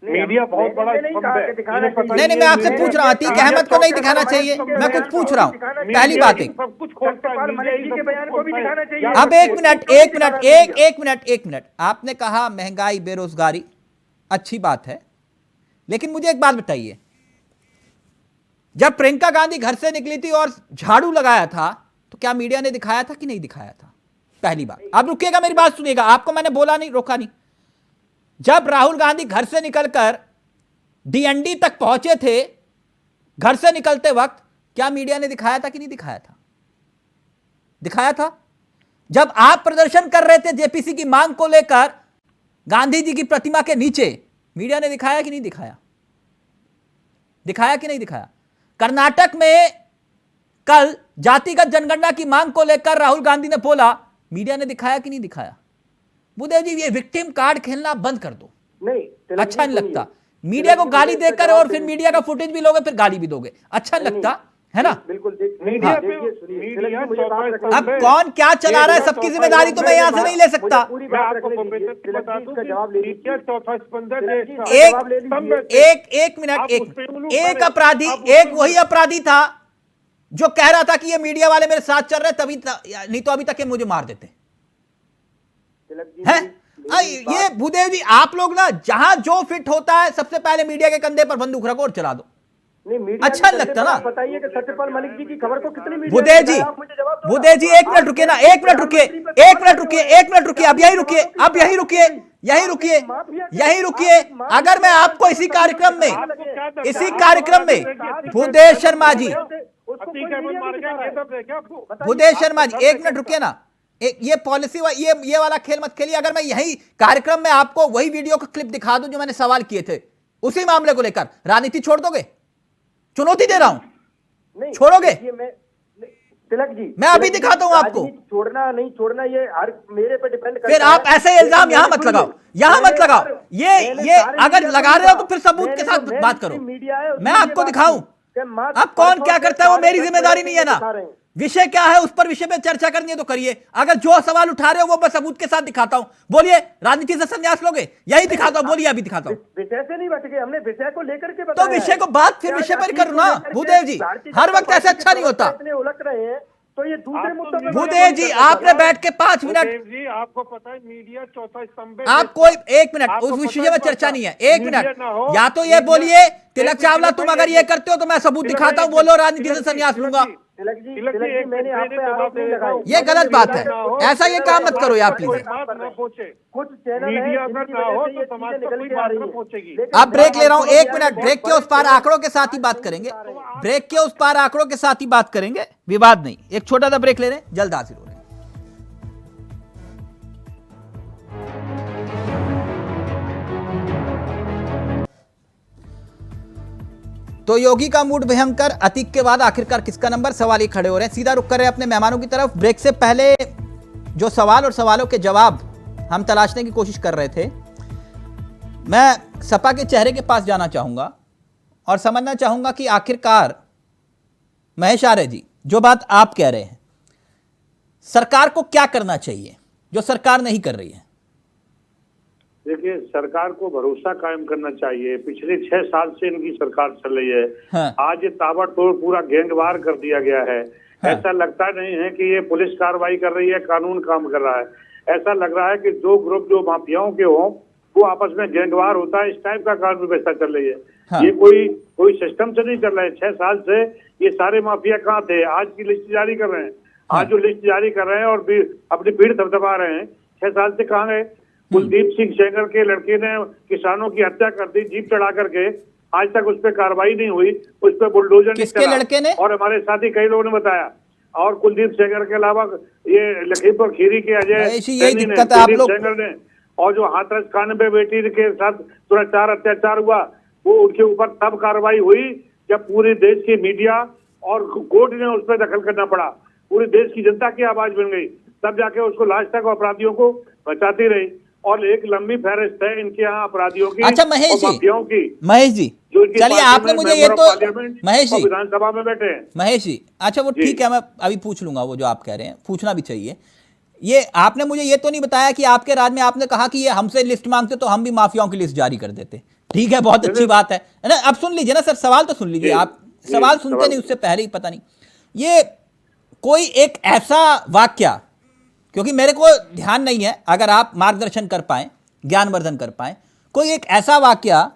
मीडिया बहुत बड़ा स्तंभ है। नहीं, मैं आपसे पूछ रहा हूं अतीक अहमद को नहीं दिखाना चाहिए, मैं कुछ पूछ रहा हूं। पहली बात है, सब कुछ खोलता है, अब एक मिनट आपने कहा महंगाई बेरोजगारी अच्छी बात है, लेकिन मुझे एक बात बताइए, जब प्रियंका गांधी घर से निकली थी और झाड़ू लगाया था तो क्या मीडिया ने दिखाया था कि नहीं दिखाया था? पहली बात। आप रुकिएगा, मेरी बात सुनिएगा, आपको मैंने बोला नहीं, रोका नहीं। जब राहुल गांधी घर से निकलकर डीएनडी तक पहुंचे थे, घर से निकलते वक्त क्या मीडिया ने दिखाया था कि नहीं दिखाया था? दिखाया था। जब आप प्रदर्शन कर रहे थे जेपीसी की मांग को लेकर गांधी जी की प्रतिमा के नीचे, मीडिया ने दिखाया कि नहीं दिखाया? दिखाया कि नहीं दिखाया? कर्नाटक में कल जातिगत जनगणना की मांग को लेकर राहुल गांधी ने बोला, मीडिया ने दिखाया कि नहीं दिखाया? बुदेव जी, ये विक्टिम कार्ड खेलना बंद कर दो, नहीं अच्छा नहीं लगता। मीडिया को गाली देकर और फिर मीडिया का फुटेज भी लोगे, फिर गाली भी दोगे, अच्छा नहीं लगता है ना? बिल्कुल। अब कौन क्या चला रहा है, सबकी जिम्मेदारी तो मैं यहां से नहीं ले सकता। एक मिनट, एक अपराधी, एक वही अपराधी था जो कह रहा था कि ये मीडिया वाले मेरे साथ चल रहे, तभी नहीं तो अभी तक ये मुझे मार देते हैं। ये भूदेव जी, आप लोग ना जहां जो फिट होता है सबसे पहले मीडिया के कंधे पर बंदूक रखो और चला दो, अच्छा नहीं लगता ना? बताइए कि सत्यपाल मलिक जी की खबर को कितनी भूदेव जी, एक मिनट रुकिए ना, एक मिनट रुकिए, अब यही रुकिए। अगर मैं आपको इसी कार्यक्रम में भूदेव शर्मा जी, एक मिनट रुकिए ना, ये पॉलिसी ये वाला खेल मत खेलिए। अगर मैं यही कार्यक्रम में आपको वही वीडियो का क्लिप दिखा दूं जो मैंने सवाल किए थे उसी मामले को लेकर, राजनीति छोड़ दोगे? चुनौती दे रहा हूं, छोड़ोगे? तिलक जी, मैं अभी दिखाता हूं आपको। छोड़ना नहीं छोड़ना ये हर मेरे पे डिपेंड करता है। फिर आप ऐसे इल्जाम यहां मत लगाओ, ये अगर लगा रहे हो तो फिर सबूत के साथ बात करो। मैं आपको दिखाऊं, अब कौन क्या करता है वो मेरी जिम्मेदारी नहीं है ना। विषय क्या है उस पर विषय पे चर्चा करनी है तो करिए। अगर जो सवाल उठा रहे हो वो मैं सबूत के साथ दिखाता हूं। बोलिए, राजनीति से संन्यास लोगे? यही दिखाता हूं, बोलिए, अभी दिखाता हूं। विषय से नहीं बट गए, हमने विषय को लेकर के तो विषय को बात फिर विषय पर करो ना भूदेव जी, हर वक्त ऐसे अच्छा नहीं होता। उलट रहे हैं तो ये दूसरे मुद्दों पे भूदेव जी, आपने बैठ के 5 मिनट जी, आपको पता है मीडिया चौथा स्तंभ है। आप कोई 1 मिनट, उस विषय में चर्चा नहीं है। 1 मिनट, या तो ये बोलिए तिलक चावला तुम अगर ये करते हो तो मैं सबूत दिखाता हूं, बोलो राजनीति से संन्यास लूंगा। तिलक जी, मैंने आप पे आरोप नहीं लगाया। ये गलत बात है, ऐसा ये काम मत करो यार प्लीज। कुछ चैनल मीडिया अगर ना हो तो समाज तक कोई बात ना पहुंचेगी। अब ब्रेक ले रहा हूं, 1 मिनट, ब्रेक के उस पार आंकड़ों के साथ ही बात करेंगे, ब्रेक के उस पार आंकड़ों के साथ ही बात करेंगे, विवाद नहीं। एक छोटा सा ब्रेक ले रहे हैं, जल्द हाजिर हो रहे हैं। तो योगी का मूड भयंकर, अतीक के बाद आखिरकार किसका नंबर, सवाल ही खड़े हो रहे हैं। सीधा रुक कर रहे हैं अपने मेहमानों की तरफ। ब्रेक से पहले जो सवाल और सवालों के जवाब हम तलाशने की कोशिश कर रहे थे, मैं सपा के चेहरे के पास जाना चाहूंगा और समझना चाहूंगा कि आखिरकार महेश आर्य जी, जो बात आप कह रहे हैं, सरकार को क्या करना चाहिए जो सरकार नहीं कर रही है? देखिए, सरकार को भरोसा कायम करना चाहिए। पिछले 6 साल से इनकी सरकार चल रही है। हाँ। आज ये ताबड़तोड़ पूरा गैंगवार कर दिया गया है। हाँ। ऐसा लगता नहीं है कि ये पुलिस कार्रवाई कर रही है, कानून काम कर रहा है। ऐसा लग रहा है कि 2 ग्रुप जो माफियाओं के हों वो आपस में गैंगवार होता है, इस टाइप का कानून व्यवस्था चल रही है। हाँ। ये कोई सिस्टम से नहीं चल रहा है। 6 साल से ये सारे माफिया कहाँ थे? आज की लिस्ट जारी कर रहे हैं। आज जो लिस्ट जारी कर रहे हैं और अपनी भीड़ दबदबा रहे हैं, 6 साल से कहाँ गए? कुलदीप सिंह सेंगर के लड़के ने किसानों की हत्या कर दी जीप चढ़ा करके, आज तक उस पर कार्रवाई नहीं हुई, उस पर बुलडोजर किसके लड़के ने? और हमारे साथी कई लोगों ने बताया। और कुलदीप सेंगर के अलावा ये लखीमपुर खीरी के अजय सेंगर ने, और जो हाथरस खानबे बेटी के साथ दुराचार अत्याचार हुआ वो उनके ऊपर तब कार्रवाई हुई जब पूरे देश की मीडिया और कोर्ट ने उस पर दखल करना पड़ा। पूरे देश की जनता की आवाज बन गई। तब जाके उसको लास्ट तक अपराधियों को बचाती रही। और एक लंबी फहरिस्त है इनके यहाँ अपराधियों की, अच्छा महेश और जी, माफियाओं की, महेश जी जो इनकी चलिए पार्टी आपने में मुझे ये मेंबर तो ऑफ पार्लियामेंट महेश और जी, विधानसभा में बैठे हैं। महेश जी अच्छा वो जी। ठीक है, मैं अभी पूछ लूंगा वो जो आप कह रहे हैं, पूछना भी चाहिए। ये आपने मुझे ये तो नहीं बताया कि आपके राज्य में आपने कहा कि ये हमसे लिस्ट मांगते तो हम भी माफियाओं की लिस्ट जारी कर देते। ठीक है, बहुत अच्छी बात है ना। अब सुन लीजिए ना सर, सवाल तो सुन लीजिए जी, आप, जी, सवाल सुनते सवाल नहीं उससे पहले ही पता नहीं ये कोई एक ऐसा वाक्य, क्योंकि मेरे को ध्यान नहीं है, अगर आप मार्गदर्शन कर पाए, ज्ञानवर्धन कर पाए, कोई एक ऐसा वाक्य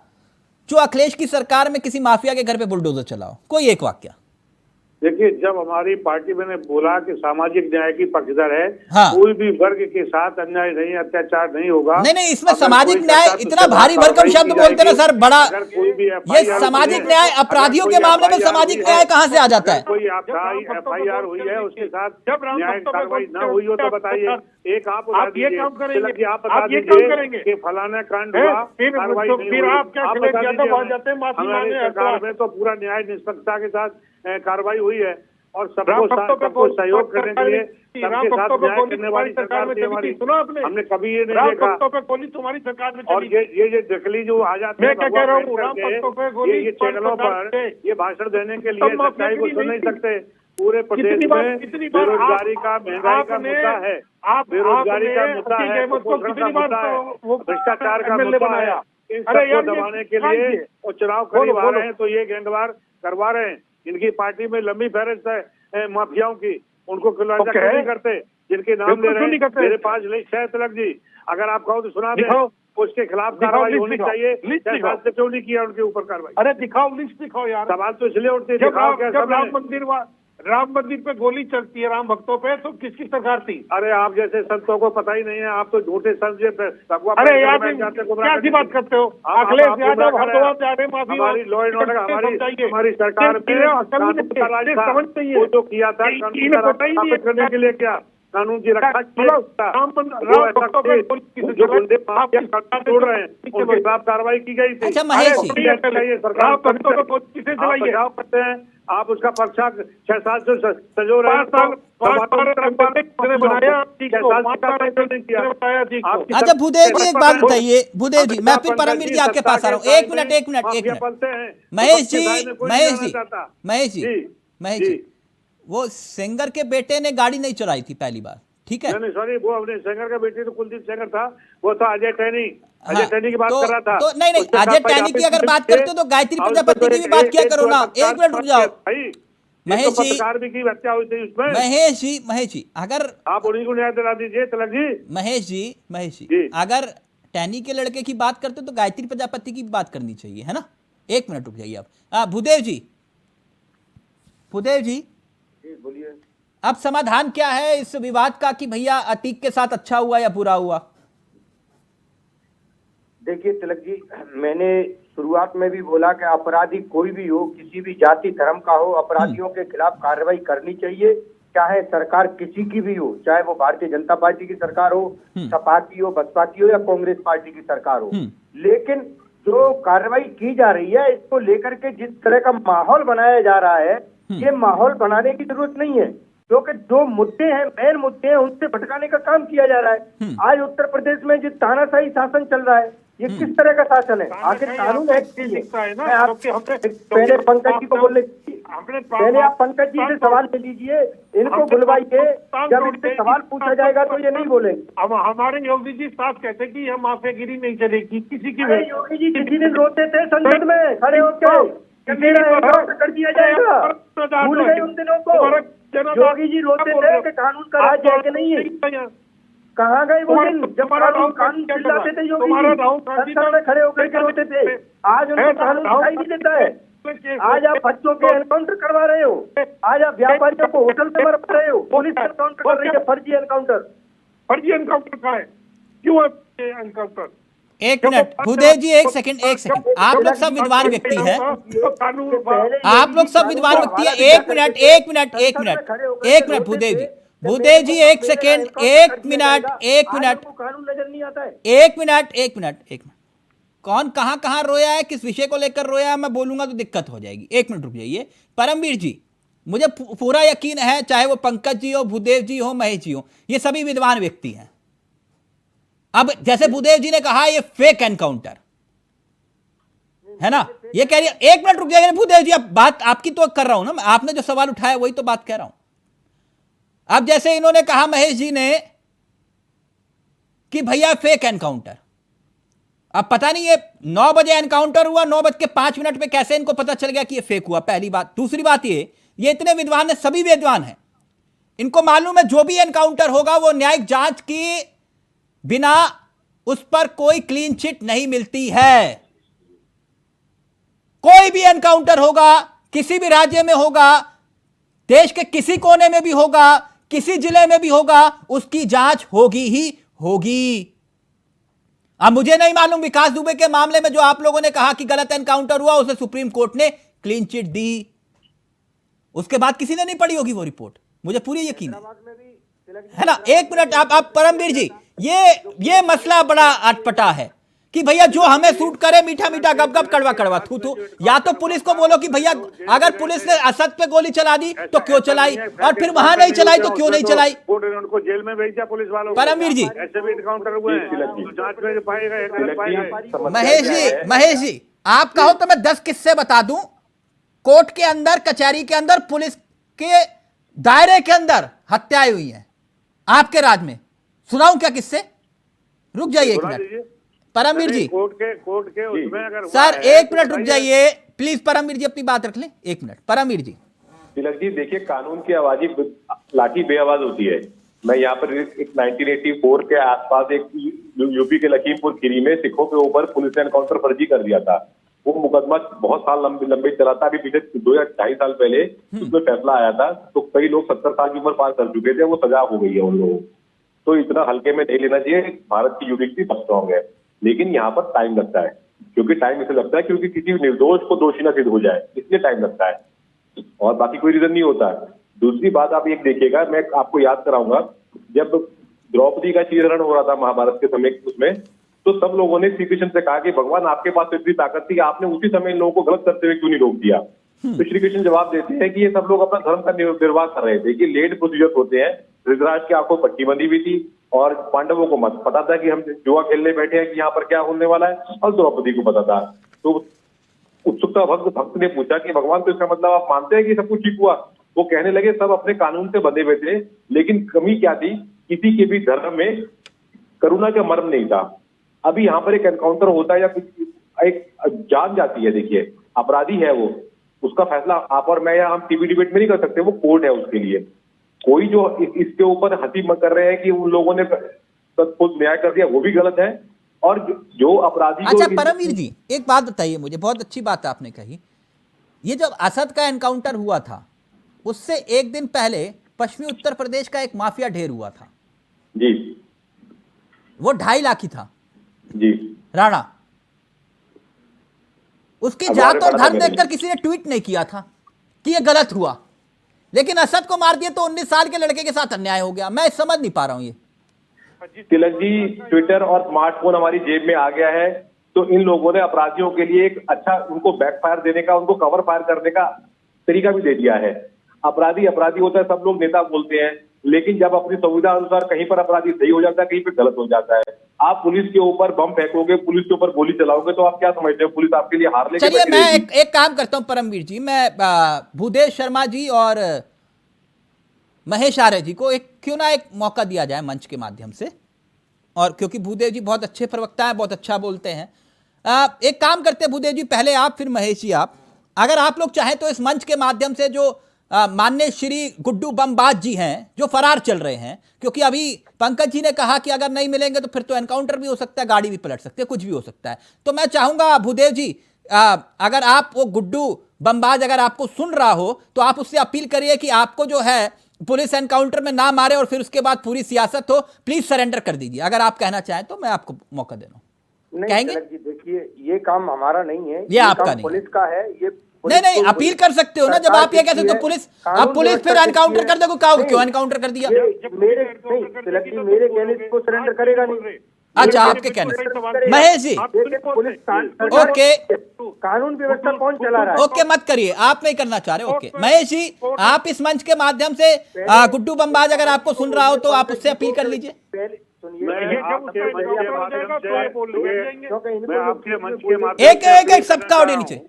जो अखिलेश की सरकार में किसी माफिया के घर पे बुलडोजर चलाओ, कोई एक वाक्य। देखिए, जब हमारी पार्टी मैंने बोला कि सामाजिक न्याय की पक्षधर है, हाँ। कोई भी वर्ग के साथ अन्याय नहीं, अत्याचार नहीं होगा। नहीं नहीं, इसमें अगर सामाजिक कोई न्याय सरकार इतना उसके भारी खिलाफ भरकम कार्रवाई शब्द की बोलते ना जाएगी। सर, बड़ा अगर कोई भी ये FIR सामाजिक हुई है, न्याय अगर अपराधियों कोई के मामले में FIR सामाजिक हुई न्याय है, कहां से आ जाता है? अगर कोई FIR हुई है उसके साथ न्याय कार्रवाई न हुई हो तो बताइए। एक आप बता ये दीजिए, काम करेंगे, तिलक जी आप बता आप ये काम दीजिए करेंगे कि फलाना कांड हुआ, फिर कार्रवाई तो नहीं फिर हुई। आप क्या आप अखिलेश बता यादव दीजिए आ जाते हैं माफी हमारी मांगने। सरकार में तो पूरा न्याय निष्पक्षता के साथ कार्रवाई हुई है और राम सबको भक्तों पे सबको सहयोग करने के लिए राम सबके साथ भक्तों पे न्याय गोली करने तुम्हारी वाली सरकार में सरकार थी चली हमारी। थी, सुना आपने? हमने कभी ये नहीं राम देखा। भक्तों पे गोली तुम्हारी सरकार में और चली। ये नकली जो आ जाते मैं हैं क्या भगवा कह रहा पहन हूँ, राम करके, भक्तों पे गोली ये चैनलों पर ये भाषण देने के लिए सब सच्चाई को माफियागिरी सुन नहीं नहीं सकते। पूरे प्रदेश में बेरोजगारी का, महंगाई का मुद्दा है, बेरोजगारी का मुद्दा है, कुपोषण का मुद्दा है, भ्रष्टाचार का मुद्दा है। इन सबको दबाने के लिए और चुनाव करीब आ रहे हैं तो ये गैंगवार करवा रहे हैं। इनकी पार्टी में लंबी फहरिस्त है माफियाओं की, उनको खुलासा क्यों नहीं करते? जिनके नाम ले रहे हैं, मेरे पास लिस्ट है तिलक जी, अगर आप कहो तो सुना दें। उसके खिलाफ कार्रवाई होनी चाहिए। 6 साल से क्यों नहीं किया उनके ऊपर कार्रवाई? अरे दिखाओ, लिस्ट दिखाओ यार। सवाल तो इसलिए उठते हैं, जब दिखाओ क्या जब सब है? राम मंदिर पे गोली चलती है राम भक्तों पे, तो किसकी सरकार थी? अरे आप जैसे संतों को पता ही नहीं है, आप तो झूठे संत जो भगवा अरे यार बैठ जाते हैं, क्या सी बात करते हो? आप अखिलेश गुमराह यादव कर रहे हरद्वार हैं। जा रहे हैं, माफी हमारी लॉ एंड ऑर्डर, हमारी सरकार में कानून का राज था। समझ नहीं वो है, जो किया था कानून का राज स्थापित करने के लिए, क्या कानून की रक्षा जो गुंडे छोड़ रहे हैं उनके खिलाफ कार्रवाई की गई थी। अच्छा महेश जी, सरकार बचाव करते हैं, आप उसका पर्चा 6 साल से सजो रहे हैं। अच्छा भूदेव जी एक बात बताइए, भूदेव जी मैं फिर परमवीर जी आपके पास आ रहा हूँ, एक मिनट महेश जी, वो सेंगर के बेटे ने गाड़ी नहीं चुराई थी पहली बार, ठीक है? नहीं सॉरी, वो अपने सेंगर का बेटे तो कुलदीप सेंगर था, वो था अजय टैनी। अजय टैनी की बात कर रहा था। तो नहीं अजय टैनी की अगर बात करते हो तो गायत्री प्रजापति की भी बात किया करो ना। एक मिनट रुक जाओ महेश जी, पत्रकार की हत्या हुई थी उसमें। महेश जी अगर आप उन्हीं को न्याय दिला दीजिए तिलक जी। महेश जी अगर टैनी के लड़के की बात करते हो तो गायत्री प्रजापति की बात करनी चाहिए, है ना? एक मिनट रुक जाइए आप। भूदेव जी बोलिए। अब समाधान क्या है इस विवाद का कि भैया अतीक के साथ अच्छा हुआ या बुरा हुआ? देखिए तिलक जी, मैंने शुरुआत में भी बोला कि अपराधी कोई भी हो, किसी भी जाति धर्म का हो, अपराधियों के खिलाफ कार्रवाई करनी चाहिए, चाहे सरकार किसी की भी हो, चाहे वो भारतीय जनता पार्टी की सरकार हो, सपा की हो, बसपा की हो या कांग्रेस पार्टी की सरकार हो। लेकिन जो कार्रवाई की जा रही है इसको लेकर के जिस तरह का माहौल बनाया जा रहा है, ये माहौल बनाने की जरूरत नहीं है, क्योंकि जो मुद्दे हैं, मेन मुद्दे हैं, उनसे भटकाने का काम किया जा रहा है। आज उत्तर प्रदेश में जो तानाशाही शासन चल रहा है, ये किस तरह का शासन है? आखिर कानून है पहले पंकज जी को बोलने, पहले आप पंकज जी से सवाल ले लीजिए, इनको बुलवाइए, जब इनसे सवाल पूछा जाएगा तो ये नहीं बोलेंगे। अब हमारे योगी जी साफ कहते हैं कि यह माफियागिरी नहीं चलेगी किसी की। योगी जी किसी दिन रोते थे संसद में खड़े होकर कर दिया जाएगा, भूल गए उन दिनों को? योगी जी रोते थे कि कानून का राज है कि नहीं है? कहाँ गए वो दिन जब कानून चिल्लाते थे? योगी जी संसद में खड़े होकर के रोते थे। आज उनको कानून दिखाई नहीं देता है। आज आप बच्चों के एनकाउंटर करवा रहे हो, आज आप व्यापारियों को होटल से मरवा रहे हो, पुलिस एनकाउंटर कर रही है, फर्जी एनकाउंटर का है। क्यों है एनकाउंटर? एक मिनट भूदेव जी, एक सेकंड, आप लोग सब विद्वान व्यक्ति हैं, आप लोग सब विद्वान व्यक्ति हैं। एक मिनट भूदेव जी एक सेकंड, एक मिनट कानून नजर नहीं आता है। एक मिनट कौन कहां रोया है, किस विषय को लेकर रोया है, मैं बोलूंगा तो दिक्कत हो जाएगी। एक मिनट रुक जाइए। परमवीर जी मुझे पूरा यकीन है, चाहे वो पंकज जी हो, भूदेव जी हो, महेश जी हो, ये सभी विद्वान व्यक्ति हैं। अब जैसे भूदेव जी ने कहा ये फेक एनकाउंटर है ना, ये कह रही है। एक मिनट रुक जाइए भूदेव जी, अब बात आपकी तो कर रहा हूं ना, आपने जो सवाल उठाया वही तो बात कह रहा हूं। अब जैसे इन्होंने कहा महेश जी ने कि भैया फेक एनकाउंटर, अब पता नहीं ये 9 बजे एनकाउंटर हुआ, 9:05 पे कैसे इनको पता चल गया कि ये फेक हुआ, पहली बात। दूसरी बात ये इतने विद्वान है, सभी विद्वान हैं, इनको मालूम है जो भी एनकाउंटर होगा वो न्यायिक जांच की बिना उस पर कोई क्लीन चिट नहीं मिलती है। कोई भी एनकाउंटर होगा, किसी भी राज्य में होगा, देश के किसी कोने में भी होगा, किसी जिले में भी होगा, उसकी जांच होगी ही होगी। अब मुझे नहीं मालूम विकास दुबे के मामले में जो आप लोगों ने कहा कि गलत एनकाउंटर हुआ, उसे सुप्रीम कोर्ट ने क्लीन चिट दी, उसके बाद किसी ने नहीं पढ़ी होगी वो रिपोर्ट, मुझे पूरी यकीन है ना। एक मिनट, आप परमवीर जी, ये मसला बड़ा अटपटा है कि भैया जो हमें सूट करे, मीठा मीठा गप गप कड़वा कड़वा थू थू, या तो पुलिस को बोलो कि भैया अगर पुलिस ने असद पे गोली चला दी तो क्यों चलाई, और फिर वहां नहीं चलाई तो क्यों नहीं चलाई। उनको जेल में भेज दिया पुलिस वालों को। परमवीर जी, ऐसे भी एनकाउंटर हुए हैं, जांच में पाएगा। महेश जी आप कहो तो मैं 10 किस्से बता दूं, कोर्ट के अंदर, कचहरी के अंदर, पुलिस के दायरे के अंदर हत्याएं हुई हैं आपके राज में। सुनाऊं क्या किस्से? रुक जाइए एक मिनट परमवीर जी, कोर्ट के उसमें अगर सर एक मिनट रुक जाइए प्लीज, परमवीर जी अपनी बात रख लें, एक मिनट। परमवीर जी, तिलक जी देखिए, कानून की आवाज ही लाठी बेआवाज होती है। मैं यहाँ पर एक 1984 के आसपास एक यूपी के लखीमपुर खीरी में सिखों के ऊपर पुलिस ने एनकाउंटर फर्जी कर दिया था। वो मुकदमा बहुत साल लंबे चला था। अभी पिछले 2 या 2.5 साल पहले उसमें फैसला आया था, तो कई लोग 70 साल की उम्र पार कर चुके थे, वो सजा हो गई है उन लोगों। तो इतना हल्के में नहीं लेना चाहिए। भारत की यूडिक्टी बहुत स्ट्रॉन्ग है, लेकिन यहाँ पर टाइम लगता है। क्योंकि टाइम इसे लगता है क्योंकि किसी निर्दोष को दोषी न सिद्ध हो जाए, इसलिए टाइम लगता है, और बाकी कोई रीजन नहीं होता है। दूसरी बात आप एक देखिएगा, मैं आपको याद कराऊंगा, जब द्रौपदी का चीरहरण हो रहा था महाभारत के समय, उसमें तो सब लोगों ने श्री कृष्ण से कहा कि भगवान आपके पास इतनी ताकत थी, आपने उसी समय इन लोगों को गलत करते हुए क्यों नहीं रोक दिया। तो श्री कृष्ण जवाब देते हैं कि ये सब लोग अपना धर्म का निर्वाह कर रहे थे, कि लेट प्रोसीजर होते हैं। धृतराष्ट्र की आंखों पट्टी बंधी हुई थी और पांडवों को मत पता था कि हम जुआ खेलने बैठे हैं कि यहाँ पर क्या होने वाला है, और द्रौपदी को पता था। तो उत्सुकता भक्त ने पूछा कि भगवान तो इसका मतलब आप मानते हैं कि सब कुछ ठीक हुआ? वो कहने लगे सब अपने कानून से बंधे हुए थे, लेकिन कमी क्या थी, किसी के भी धर्म में करुणा का मर्म नहीं था। अभी यहाँ पर एक एनकाउंटर होता है या एक जान जाती है, देखिए अपराधी है वो, उसका फैसला आप और मैं या हम टीवी डिबेट में नहीं कर सकते, वो कोर्ट है उसके लिए। कोई जो इसके ऊपर हंसी कर रहे हैं कि उन लोगों ने खुद न्याय कर दिया, वो भी गलत है। और जो अपराधी, अच्छा परमवीर जी एक बात बताइए मुझे, बहुत अच्छी बात आपने कही। ये जब असद का एनकाउंटर हुआ था, उससे एक दिन पहले पश्चिमी उत्तर प्रदेश का एक माफिया ढेर हुआ था जी, वो 2.5 लाख ही था जी, राणा। उसकी जात और धर्म देखकर किसी ने ट्वीट नहीं किया था कि ये गलत हुआ, लेकिन असद को मार दिया तो 19 साल के लड़के के साथ अन्याय हो गया। मैं समझ नहीं पा रहा हूं ये। तिलक जी, ट्विटर और स्मार्टफोन हमारी जेब में आ गया है, तो इन लोगों ने अपराधियों के लिए एक अच्छा उनको बैकफायर देने का, उनको कवर फायर करने का तरीका भी दे दिया है। अपराधी अपराधी होता है, सब लोग नेता बोलते हैं, लेकिन जब अपनी सुविधा अनुसार कहीं पर अपराधी सही हो जाता है, कहीं पर गलत हो जाता है। आप पुलिस के ऊपर बम फेंकोगे, पुलिस के ऊपर गोली चलाओगे, तो आप क्या समझते हो पुलिस आपके लिए हार लेके? चलिए मैं एक काम करता हूं परमवीर जी, मैं भूदेव शर्मा जी और महेश आर्य जी को क्यों ना एक मौका दिया जाए मंच के माध्यम से, और क्योंकि भूदेव जी बहुत अच्छे प्रवक्ता हैं, बहुत अच्छा बोलते हैं। एक काम करते हैं भूदेव जी, पहले आप फिर महेश जी आप, अगर आप लोग चाहें तो इस मंच के माध्यम से जो माननीय श्री गुड्डू बमबाज जी हैं जो फरार चल रहे हैं, क्योंकि अभी पंकज जी ने कहा कि अगर नहीं मिलेंगे तो फिर तो एनकाउंटर भी हो सकता है, गाड़ी भी पलट सकती है, कुछ भी हो सकता है। तो मैं चाहूंगा भूदेव जी, अगर आप वो गुड्डू बमबाज अगर आपको सुन रहा हो तो आप उससे अपील करिए कि आपको जो है पुलिस एनकाउंटर में ना मारे और फिर उसके बाद पूरी सियासत हो, प्लीज सरेंडर कर दीजिए। अगर आप कहना चाहें तो मैं आपको मौका दे रहा हूं। कहेंगे? देखिए ये काम हमारा नहीं है, ये आपका नहीं, पुलिस का है। ये नहीं अपील कर सकते हो ना, जब आप ये कहते हो तो पुलिस, अब पुलिस फिर एनकाउंटर कर दे, क्यों एनकाउंटर कर दिया? मेरे कहने को सरेंडर करेगा नहीं। अच्छा, आपके कहने से महेश जी, ओके कानून व्यवस्था कौन चला रहा है? ओके मत करिए, आप नहीं करना चाह रहे। ओके महेश जी, आप इस मंच के माध्यम से गुड्डू बम्बाज अगर आपको सुन रहा हो तो आप उससे अपील कर लीजिए। एक सबका ऑडियो नीचे।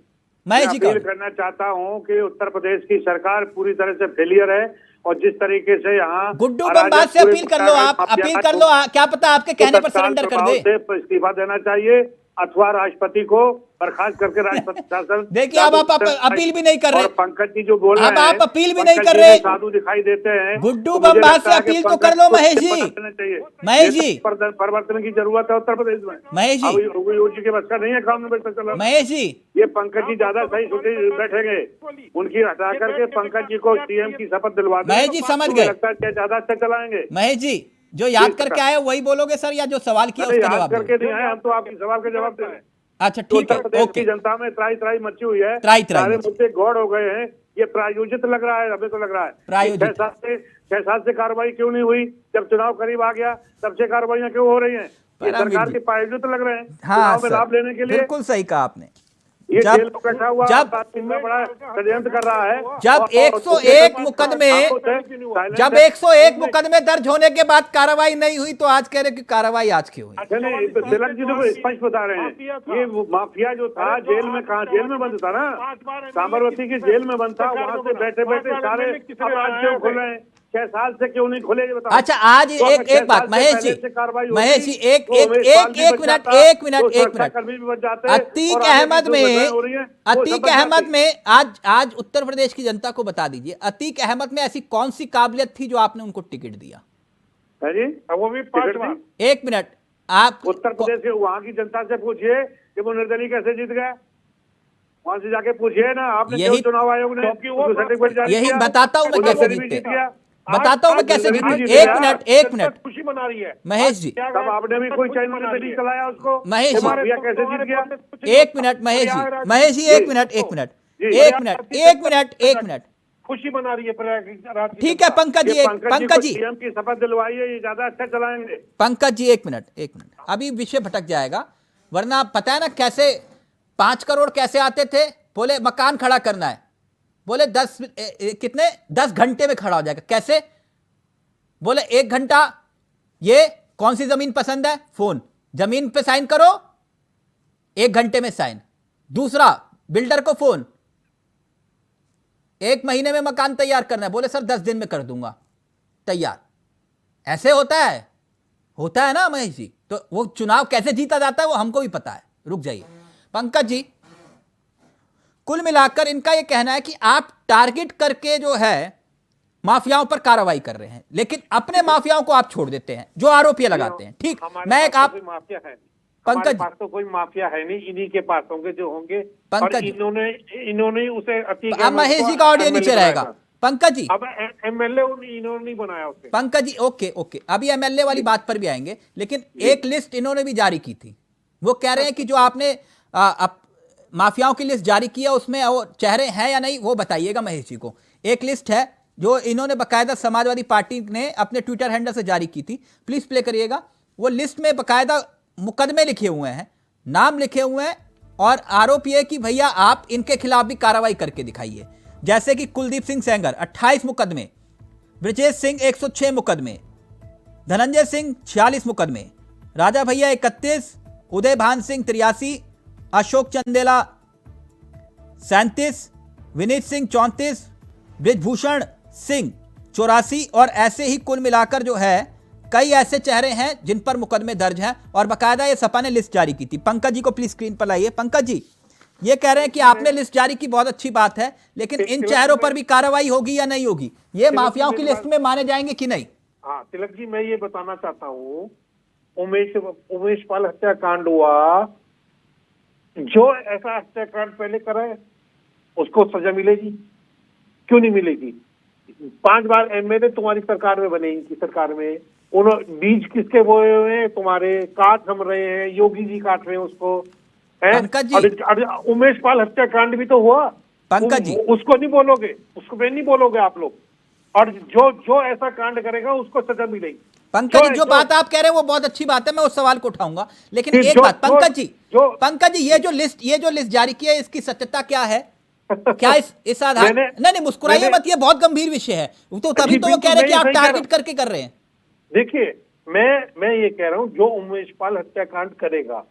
महेश जी करना चाहता हूं कि उत्तर प्रदेश की सरकार पूरी तरह से फेलियर है और जिस तरीके से यहाँ गुड्डू बम्बाज से अपील कर लो, आप अपील कर लो, क्या पता आपके कहने पर सरेंडर कर दे। इस्तीफा देना चाहिए अथवा राष्ट्रपति को बर्खास्त करके राष्ट्रपति शासन। देखिए अब आप अपील भी नहीं कर रहे। पंकज जी जो बोल रहे हैं, अब आप अपील भी नहीं कर रहे। साधु दिखाई देते हैं। गुड्डू बम्बाज से अपील तो कर लो महेश जी। महेश जी, परिवर्तन की जरूरत है उत्तर प्रदेश में। महेश जी, योगी के बस का नहीं है काम में चला। महेश जी, ये पंकज जी ज्यादा सही छुट्टी बैठेंगे, उनकी हटा करके पंकज जी को सीएम की शपथ दिलवा दें। महेश जी समझ गए, लगता है ज्यादा अच्छा चलाएंगे। महेश जी जो याद करके आए वही बोलोगे सर, या जो सवाल किया उसका जवाब करके नहीं आए, हम तो आपके सवाल का जवाब दे रहे हैं। अच्छा ठीक है, ओके। जनता में त्राई मची हुई है, सारे मुद्दे गौड़ हो गए हैं। ये प्रायोजित लग रहा है, हमें तो लग रहा है प्रायोजित। 6 साल से कार्रवाई क्यों नहीं हुई? जब चुनाव करीब आ गया तब से कार्रवाइयां क्यों हो रही हैं? ये सरकार के प्रायोजित लग रहे हैं चुनाव में लाभ लेने के लिए। बिल्कुल सही कहा आपने। ये जेल में बैठा हुआ बड़ा षड्यंत्र कर रहा है। जब 101 मुकदमे जब 101 मुकदमे दर्ज होने के बाद कार्रवाई नहीं हुई तो आज कह रहे कि कार्रवाई आज क्यों हुई? तिलक जी तो स्पष्ट बता रहे हैं, ये माफिया जो था जेल में, कहा जेल में बंद था ना, साबरमती की जेल में बंद था, वहां से बैठे बैठे सारे क्यों खुल रहे हैं? 6 साल से क्यों नहीं खुले? अच्छा आज एक बात महेश जी, एक मिनट अतीक अहमद में आज उत्तर प्रदेश की जनता को बता दीजिए, अतीक अहमद में ऐसी कौन सी काबिलियत थी जो आपने उनको टिकट दिया? वो भी 5वां। एक मिनट, आप उत्तर प्रदेश के वहां की जनता से पूछिए कि वो निर्दलीय कैसे जीत गया, वहां से जाके पूछिए ना। आपने यही चुनाव आयोग ने सर्टिफिकेट जारी यही किया, बताता हूँ मैं कैसे जीते, बताता हूँ मैं कैसे जीते। एक मिनट खुशी मना रही है महेश जी, तब आपने भी कोई चैनल में नहीं चलाया उसको। महेश जी कैसे जीत गया? एक मिनट महेश जी एक मिनट खुशी मना रही है। ठीक है पंकज जी सीएम की शपथ दिलवाइए, ये ज्यादा अच्छा चलाएंगे। पंकज जी एक मिनट अभी विषय भटक जाएगा, वरना पता है ना कैसे 5 करोड़ कैसे आते थे? बोले मकान खड़ा करना है, बोले 10 घंटे में खड़ा हो जाएगा। कैसे? बोले 1 घंटा, ये कौन सी जमीन पसंद है, फोन, जमीन पे साइन करो, 1 घंटे में साइन। दूसरा बिल्डर को फोन, 1 महीने में मकान तैयार करना है, बोले सर 10 दिन में कर दूंगा तैयार। ऐसे होता है ना महेश जी? तो वो चुनाव कैसे जीता जाता है वो हमको भी पता है। रुक जाइए पंकज जी, कुल मिलाकर इनका यह कहना है कि आप टारगेट करके जो है माफियाओं पर कार्रवाई कर रहे हैं, लेकिन अपने माफियाओं को आप छोड़ देते हैं जो आरोप ये लगाते हैं। ठीक, मैं एक आप माफिया है पंकज पास तो कोई माफिया है नहीं, इन्हीं के पास होंगे जो होंगे। पंकज इन्होंने उसे अब महेश जी का ऑडियो नीचे रहेगा। पंकज जी अब एमएलए इन्होंने नहीं बनाया उसे। पंकज जी ओके अभी एमएलए वाली बात पर भी आएंगे, लेकिन एक लिस्ट इन्होंने भी जारी की थी। वो कह रहे हैं कि जो आपने माफियाओं की लिस्ट जारी किया उसमें वो चेहरे हैं या नहीं वो बताइएगा महेश जी को। एक लिस्ट है जो इन्होंने बाकायदा समाजवादी पार्टी ने अपने ट्विटर हैंडल से जारी की थी, प्लीज प्ले करिएगा। वो लिस्ट में बाकायदा मुकदमे लिखे हुए हैं, नाम लिखे हुए हैं, और आरोप यह कि भैया आप इनके खिलाफ भी कार्रवाई करके दिखाइए। जैसे कि कुलदीप सिंह सेंगर 28 मुकदमे, ब्रजेश सिंह 106 मुकदमे, धनंजय सिंह 46 मुकदमे, राजा भैया 31, उदय भान सिंह 83, अशोक चंदेला 37, विनीत सिंह 34, ब्रिजभूषण सिंह 84, और ऐसे ही कुल मिलाकर जो है कई ऐसे चेहरे हैं जिन पर मुकदमे दर्ज हैं, और बाकायदा ये सपा ने लिस्ट जारी की थी। पंकज जी को प्लीज स्क्रीन पर लाइए। पंकज जी ये कह रहे हैं कि आपने लिस्ट जारी की, बहुत अच्छी बात है, लेकिन इन चेहरों पर भी कार्रवाई होगी या नहीं होगी? ये माफियाओं की लिस्ट में माने जाएंगे कि नहीं? हाँ तिलक जी, मैं ये बताना चाहता हूँ, उमेश पाल हत्याकांड हुआ, जो ऐसा हत्याकांड पहले करा है उसको सजा मिलेगी? क्यों नहीं मिलेगी? 5 बार एमएलए तुम्हारी सरकार में बने, इनकी सरकार में उन्होंने बीज किसके बोए हुए हैं? तुम्हारे काट हम रहे हैं, योगी जी काट रहे हैं उसको। पंकज जी, उमेश पाल हत्याकांड भी तो हुआ। पंकज जी उसको नहीं बोलोगे, उसको नहीं बोलोगे आप लोग, और जो ऐसा कांड करेगा उसको सजा मिलेगी। पंकज जी, जो जो- बात आप कह रहे हैं वो बहुत अच्छी बात है, मैं उस सवाल को उठाऊंगा, लेकिन कि एक जो- बात पंकज जी, जो- पंकज जी, ये जो लिस्ट जारी की है, इसकी सत्यता क्या है? क्या इस आधार नहीं मुस्कुराइए मत, ये बहुत गंभीर विषय है, तो तभी जी, तो वो कह रहे हैं कि आप बिल्कुल, मैं ये सही टारगेट करके कर रहे हैं। देखिए, मैं ये कह रहा हूं, जो उमेशपाल हत्याकांड करेगा,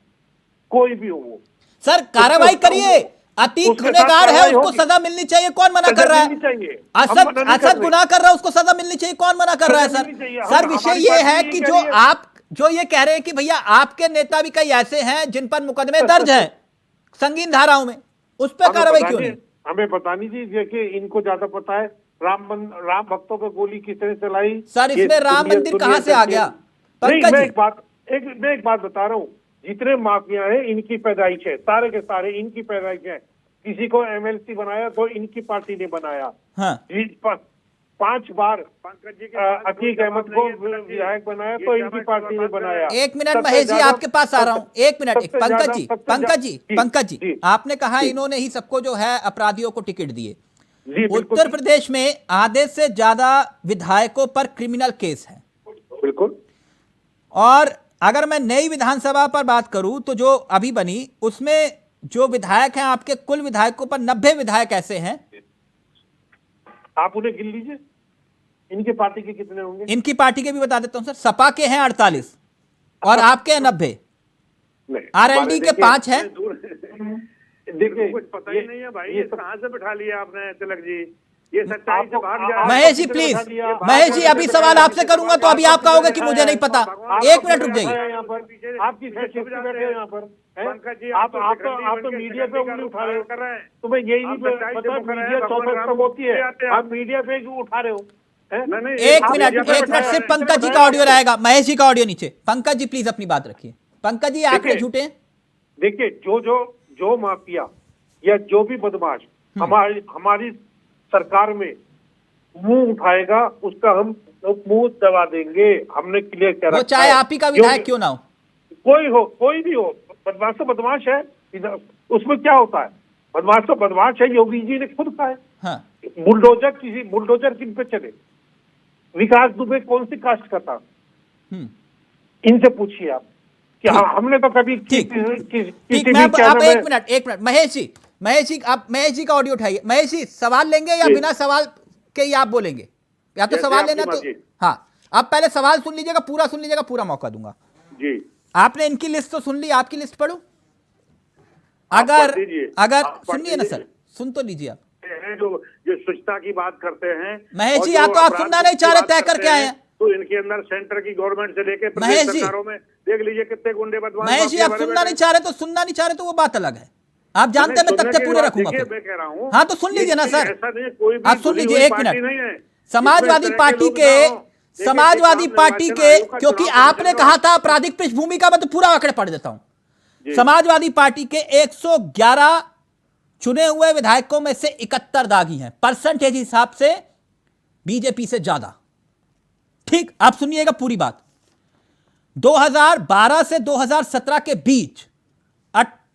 कोई भी हो वो, सर कार्रवाई करिए, अतीक उसके साथ गुनहगार है, कार्रवाई उसको होगी। सजा मिलनी चाहिए, कौन मना कर रहा है? मिलनी चाहिए। असद हम मना नहीं कर असद रहे। गुनाह कर रहा है, उसको सजा मिलनी चाहिए, कौन मना कर रहा है? सजा सर मिलनी चाहिए। सर विषय हमारी ये पार्टी है यही कि कह जो रही है। आप जो ये कह रहे हैं कि भैया आपके नेता भी कई ऐसे हैं जिन पर मुकदमे दर्ज हैं संगीन धाराओं में, उस पर कार्रवाई क्यों नहीं? हमें पता नहीं जी, देखिए इनको ज्यादा पता है। राम भक्तों पर गोली किसने चलाई? सर, ये इसमें राम दुनिया- मंदिर दुनिया कहां से आ देखिए। गया? नहीं, पंकज मैं जी, एक बात बता रहा हूँ, जितने माफिया है इनकी पैदाइश है, सारे के सारे इनकी पैदाइश है। किसी को एमएलसी बनाया तो इनकी पार्टी ने बनाया। हाँ 5 बार अतीक अहमद को विधायक बनाया तो इनकी पार्टी ने बनाया। एक मिनट सबसे महेश जी, ज्यादा- आपके पास आ रहा हूं, एक मिनट। सबसे पंकज ज्यादा- जी, सबसे पंकज जी, ज्यादा- पंकज जी, जी, आपने कहा इन्होंने ही सबको जो है अपराधियों को टिकट दिए। जी, बिल्कुल। उत्तर प्रदेश में आधे से ज्यादा विधायकों पर क्रिमिनल केस है, बिल्कुल। और अगर मैं नई विधानसभा पर बात करूं तो जो अभी बनी, उसमें जो विधायक हैं, आपके कुल विधायकों पर 90 विधायक ऐसे हैं। आप उन्हें गिन लीजिए, इनके पार्टी के कितने होंगे? इनकी पार्टी के भी बता देता हूं सर, सपा के हैं 48 और आपके हैं 90, आरएलडी के 5 हैं। देखिए, कुछ पता ही नहीं है भाई, ये कहाँ से बिठा लिया आपने तिलक जी? ये सच्चाई से भाग जा रहा है। महेश जी प्लीज, महेश जी अभी सवाल आपसे करूंगा तो अभी आप कहोगे कि मुझे नहीं पता। एक मिनट रुक जाइए। यहाँ पर आपकी हैसियत से बैठे हैं यहाँ पर, हैं? आप तो मीडिया पे उंगली उठा रहे हो। तो मैं यही नहीं पता, मीडिया 24 कब होती है, आप मीडिया पे क्यों उठा रहे हो? हैं? एक मिनट, सिर्फ पंकज जी का ऑडियो रहेगा, महेश जी का ऑडियो नीचे। पंकज जी प्लीज अपनी बात रखिए। पंकज जी आंकड़े झूठे हैं। देखिए, जो माफिया या जो भी बदमाश हमारी सरकार में मुंह उठाएगा, उसका हम मुंह दबा देंगे। हमने क्लियर कर रखा है। वो चाहे आप ही का विधायक क्यों ना हो, कोई भी हो, बदमाश तो बदमाश है। उसमें क्या होता है? बदमाश तो बदमाश है, योगी जी ने खुद कहा है। हाँ बुलडोजर किन पे चले? विकास दुबे कौन सी कास्ट का था? इनसे पूछिए आप कि हमने तो कभी ठीक, किसी मैं भी आप एक मिनट महेश जी आप महेश जी का ऑडियो उठाइए। महेश जी सवाल लेंगे या बिना सवाल के ही आप बोलेंगे? या तो सवाल लेना तो हाँ, आप पहले सवाल सुन लीजिएगा, पूरा सुन लीजिएगा, पूरा मौका दूंगा जी। आपने इनकी लिस्ट तो सुन ली, आपकी लिस्ट पढ़ूं? अगर सुनिए ना सर, सुन तो लीजिए आप। जो स्वच्छता की बात करते हैं महेश जी, या तो आप सुनना नहीं चाह रहे, तय करके आए हैं। तो इनके अंदर सेंटर की गवर्नमेंट से लेके महेश प्रदेश जी, सरकारों में देख लीजिए कितने गुंडे बदमाश। महेश जी, आप सुनना नहीं चाह रहे तो सुनना नहीं चाह रहे तो वो बात अलग है। आप जानते हैं मैं तथ्य पूरे रखूंगा फिर। मैं कह रहा हूं, हाँ तो सुन लीजिए ना सर, ऐसा नहीं, कोई भी आप सुन लीजिए एक पार्टी नहीं मिनट। है। समाजवादी पार्टी के क्योंकि आपने कहा था आपराधिक पृष्ठभूमि का, मैं तो पूरा आंकड़े पढ़ देता हूं। समाजवादी पार्टी के 111 चुने हुए विधायकों में से 71 दागी हैं, परसेंटेज हिसाब से बीजेपी से ज्यादा। ठीक, आप सुनिएगा पूरी बात। 2012 से 2017 के बीच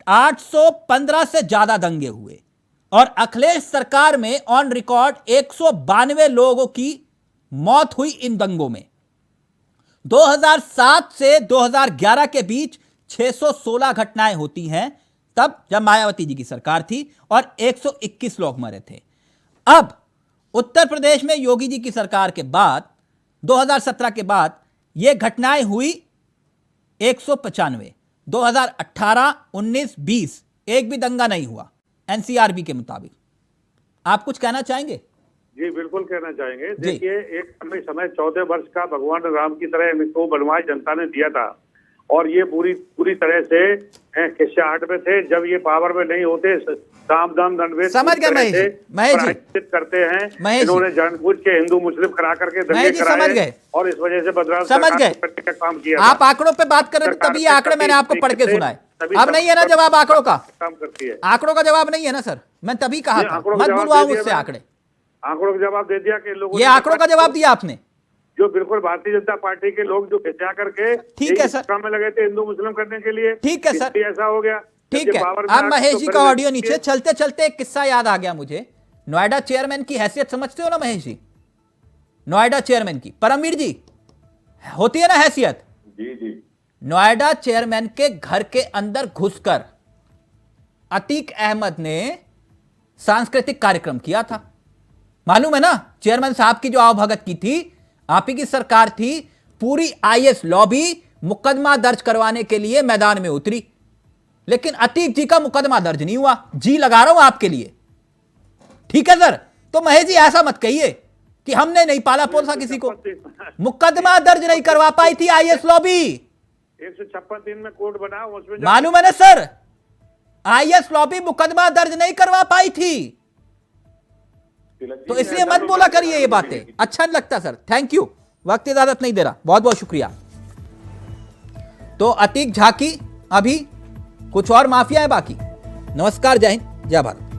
815 से ज्यादा दंगे हुए और अखिलेश सरकार में ऑन रिकॉर्ड 192 लोगों की मौत हुई इन दंगों में। 2007 से 2011 के बीच 616 घटनाएं होती हैं, तब जब मायावती जी की सरकार थी, और 121 लोग मरे थे। अब उत्तर प्रदेश में योगी जी की सरकार के बाद 2017 के बाद यह घटनाएं हुई 195। 2018, 19, 20 एक भी दंगा नहीं हुआ एनसीआरबी के मुताबिक। आप कुछ कहना चाहेंगे? जी बिल्कुल कहना चाहेंगे। देखिए, एक समय 14 वर्ष का भगवान राम की तरह इनको बनवास जनता ने दिया था, और ये पूरी तरह से खिस्साहट में थे। जब ये पावर में नहीं होते, साम दाम दंडभेद समझ गए महेश जी करते हैं। इन्होंने जानबूझ के हिंदू मुस्लिम करा करके दंगे कराए और इस वजह से बदलाव समझ गए का काम किया। आप आंकड़ों पे बात कर रहे थे, तभी आंकड़े मैंने आपको पढ़ के सुनाए। अब नहीं है ना जवाब आंकड़ों का? काम करती है। आंकड़ों का जवाब नहीं है ना सर, मैं तभी कहा था मत बुलवाओ मुझसे आंकड़े। आंकड़ों का जवाब दे दिया कि लोगों ये आंकड़ों का जवाब दिया आपने, जो बिल्कुल भारतीय जनता पार्टी के लोग जो खिंचा करके ठीक है सर काम में लगे थे हिंदू मुस्लिम करने के लिए। ठीक है सर, ऐसा हो गया। ठीक है। अब महेश जी का ऑडियो नीचे, चलते चलते एक किस्सा याद आ गया मुझे। नोएडा चेयरमैन की हैसियत समझते हो ना महेश जी? नोएडा चेयरमैन की, परमवीर जी होती है ना हैसियत। जी जी। नोएडा चेयरमैन के घर के अंदर घुसकर अतीक अहमद ने सांस्कृतिक कार्यक्रम किया था। मालूम है ना, चेयरमैन साहब की जो आवभगत की थी, आप ही की सरकार थी, पूरी आईएस लॉबी मुकदमा दर्ज करवाने के लिए मैदान में उतरी, लेकिन अतीक जी का मुकदमा दर्ज नहीं हुआ। जी लगा रहा हूं आपके लिए, ठीक है सर। तो महेश जी ऐसा मत कहिए कि हमने नहीं पाला पोसा किसी को। मुकदमा दर्ज नहीं करवा पाई थी आईएस लॉबी। 156 दिन में कोर्ट बना, उसमें मालूम है ना सर, आईएस लॉबी मुकदमा दर्ज नहीं करवा पाई थी। तो इसलिए मत बोला करिए ये बातें, अच्छा नहीं लगता सर। थैंक यू, वक्त इजाजत नहीं दे रहा, बहुत बहुत शुक्रिया। तो अतीक झा की अभी कुछ और माफिया है बाकी। नमस्कार, जय हिंद, जय भारत।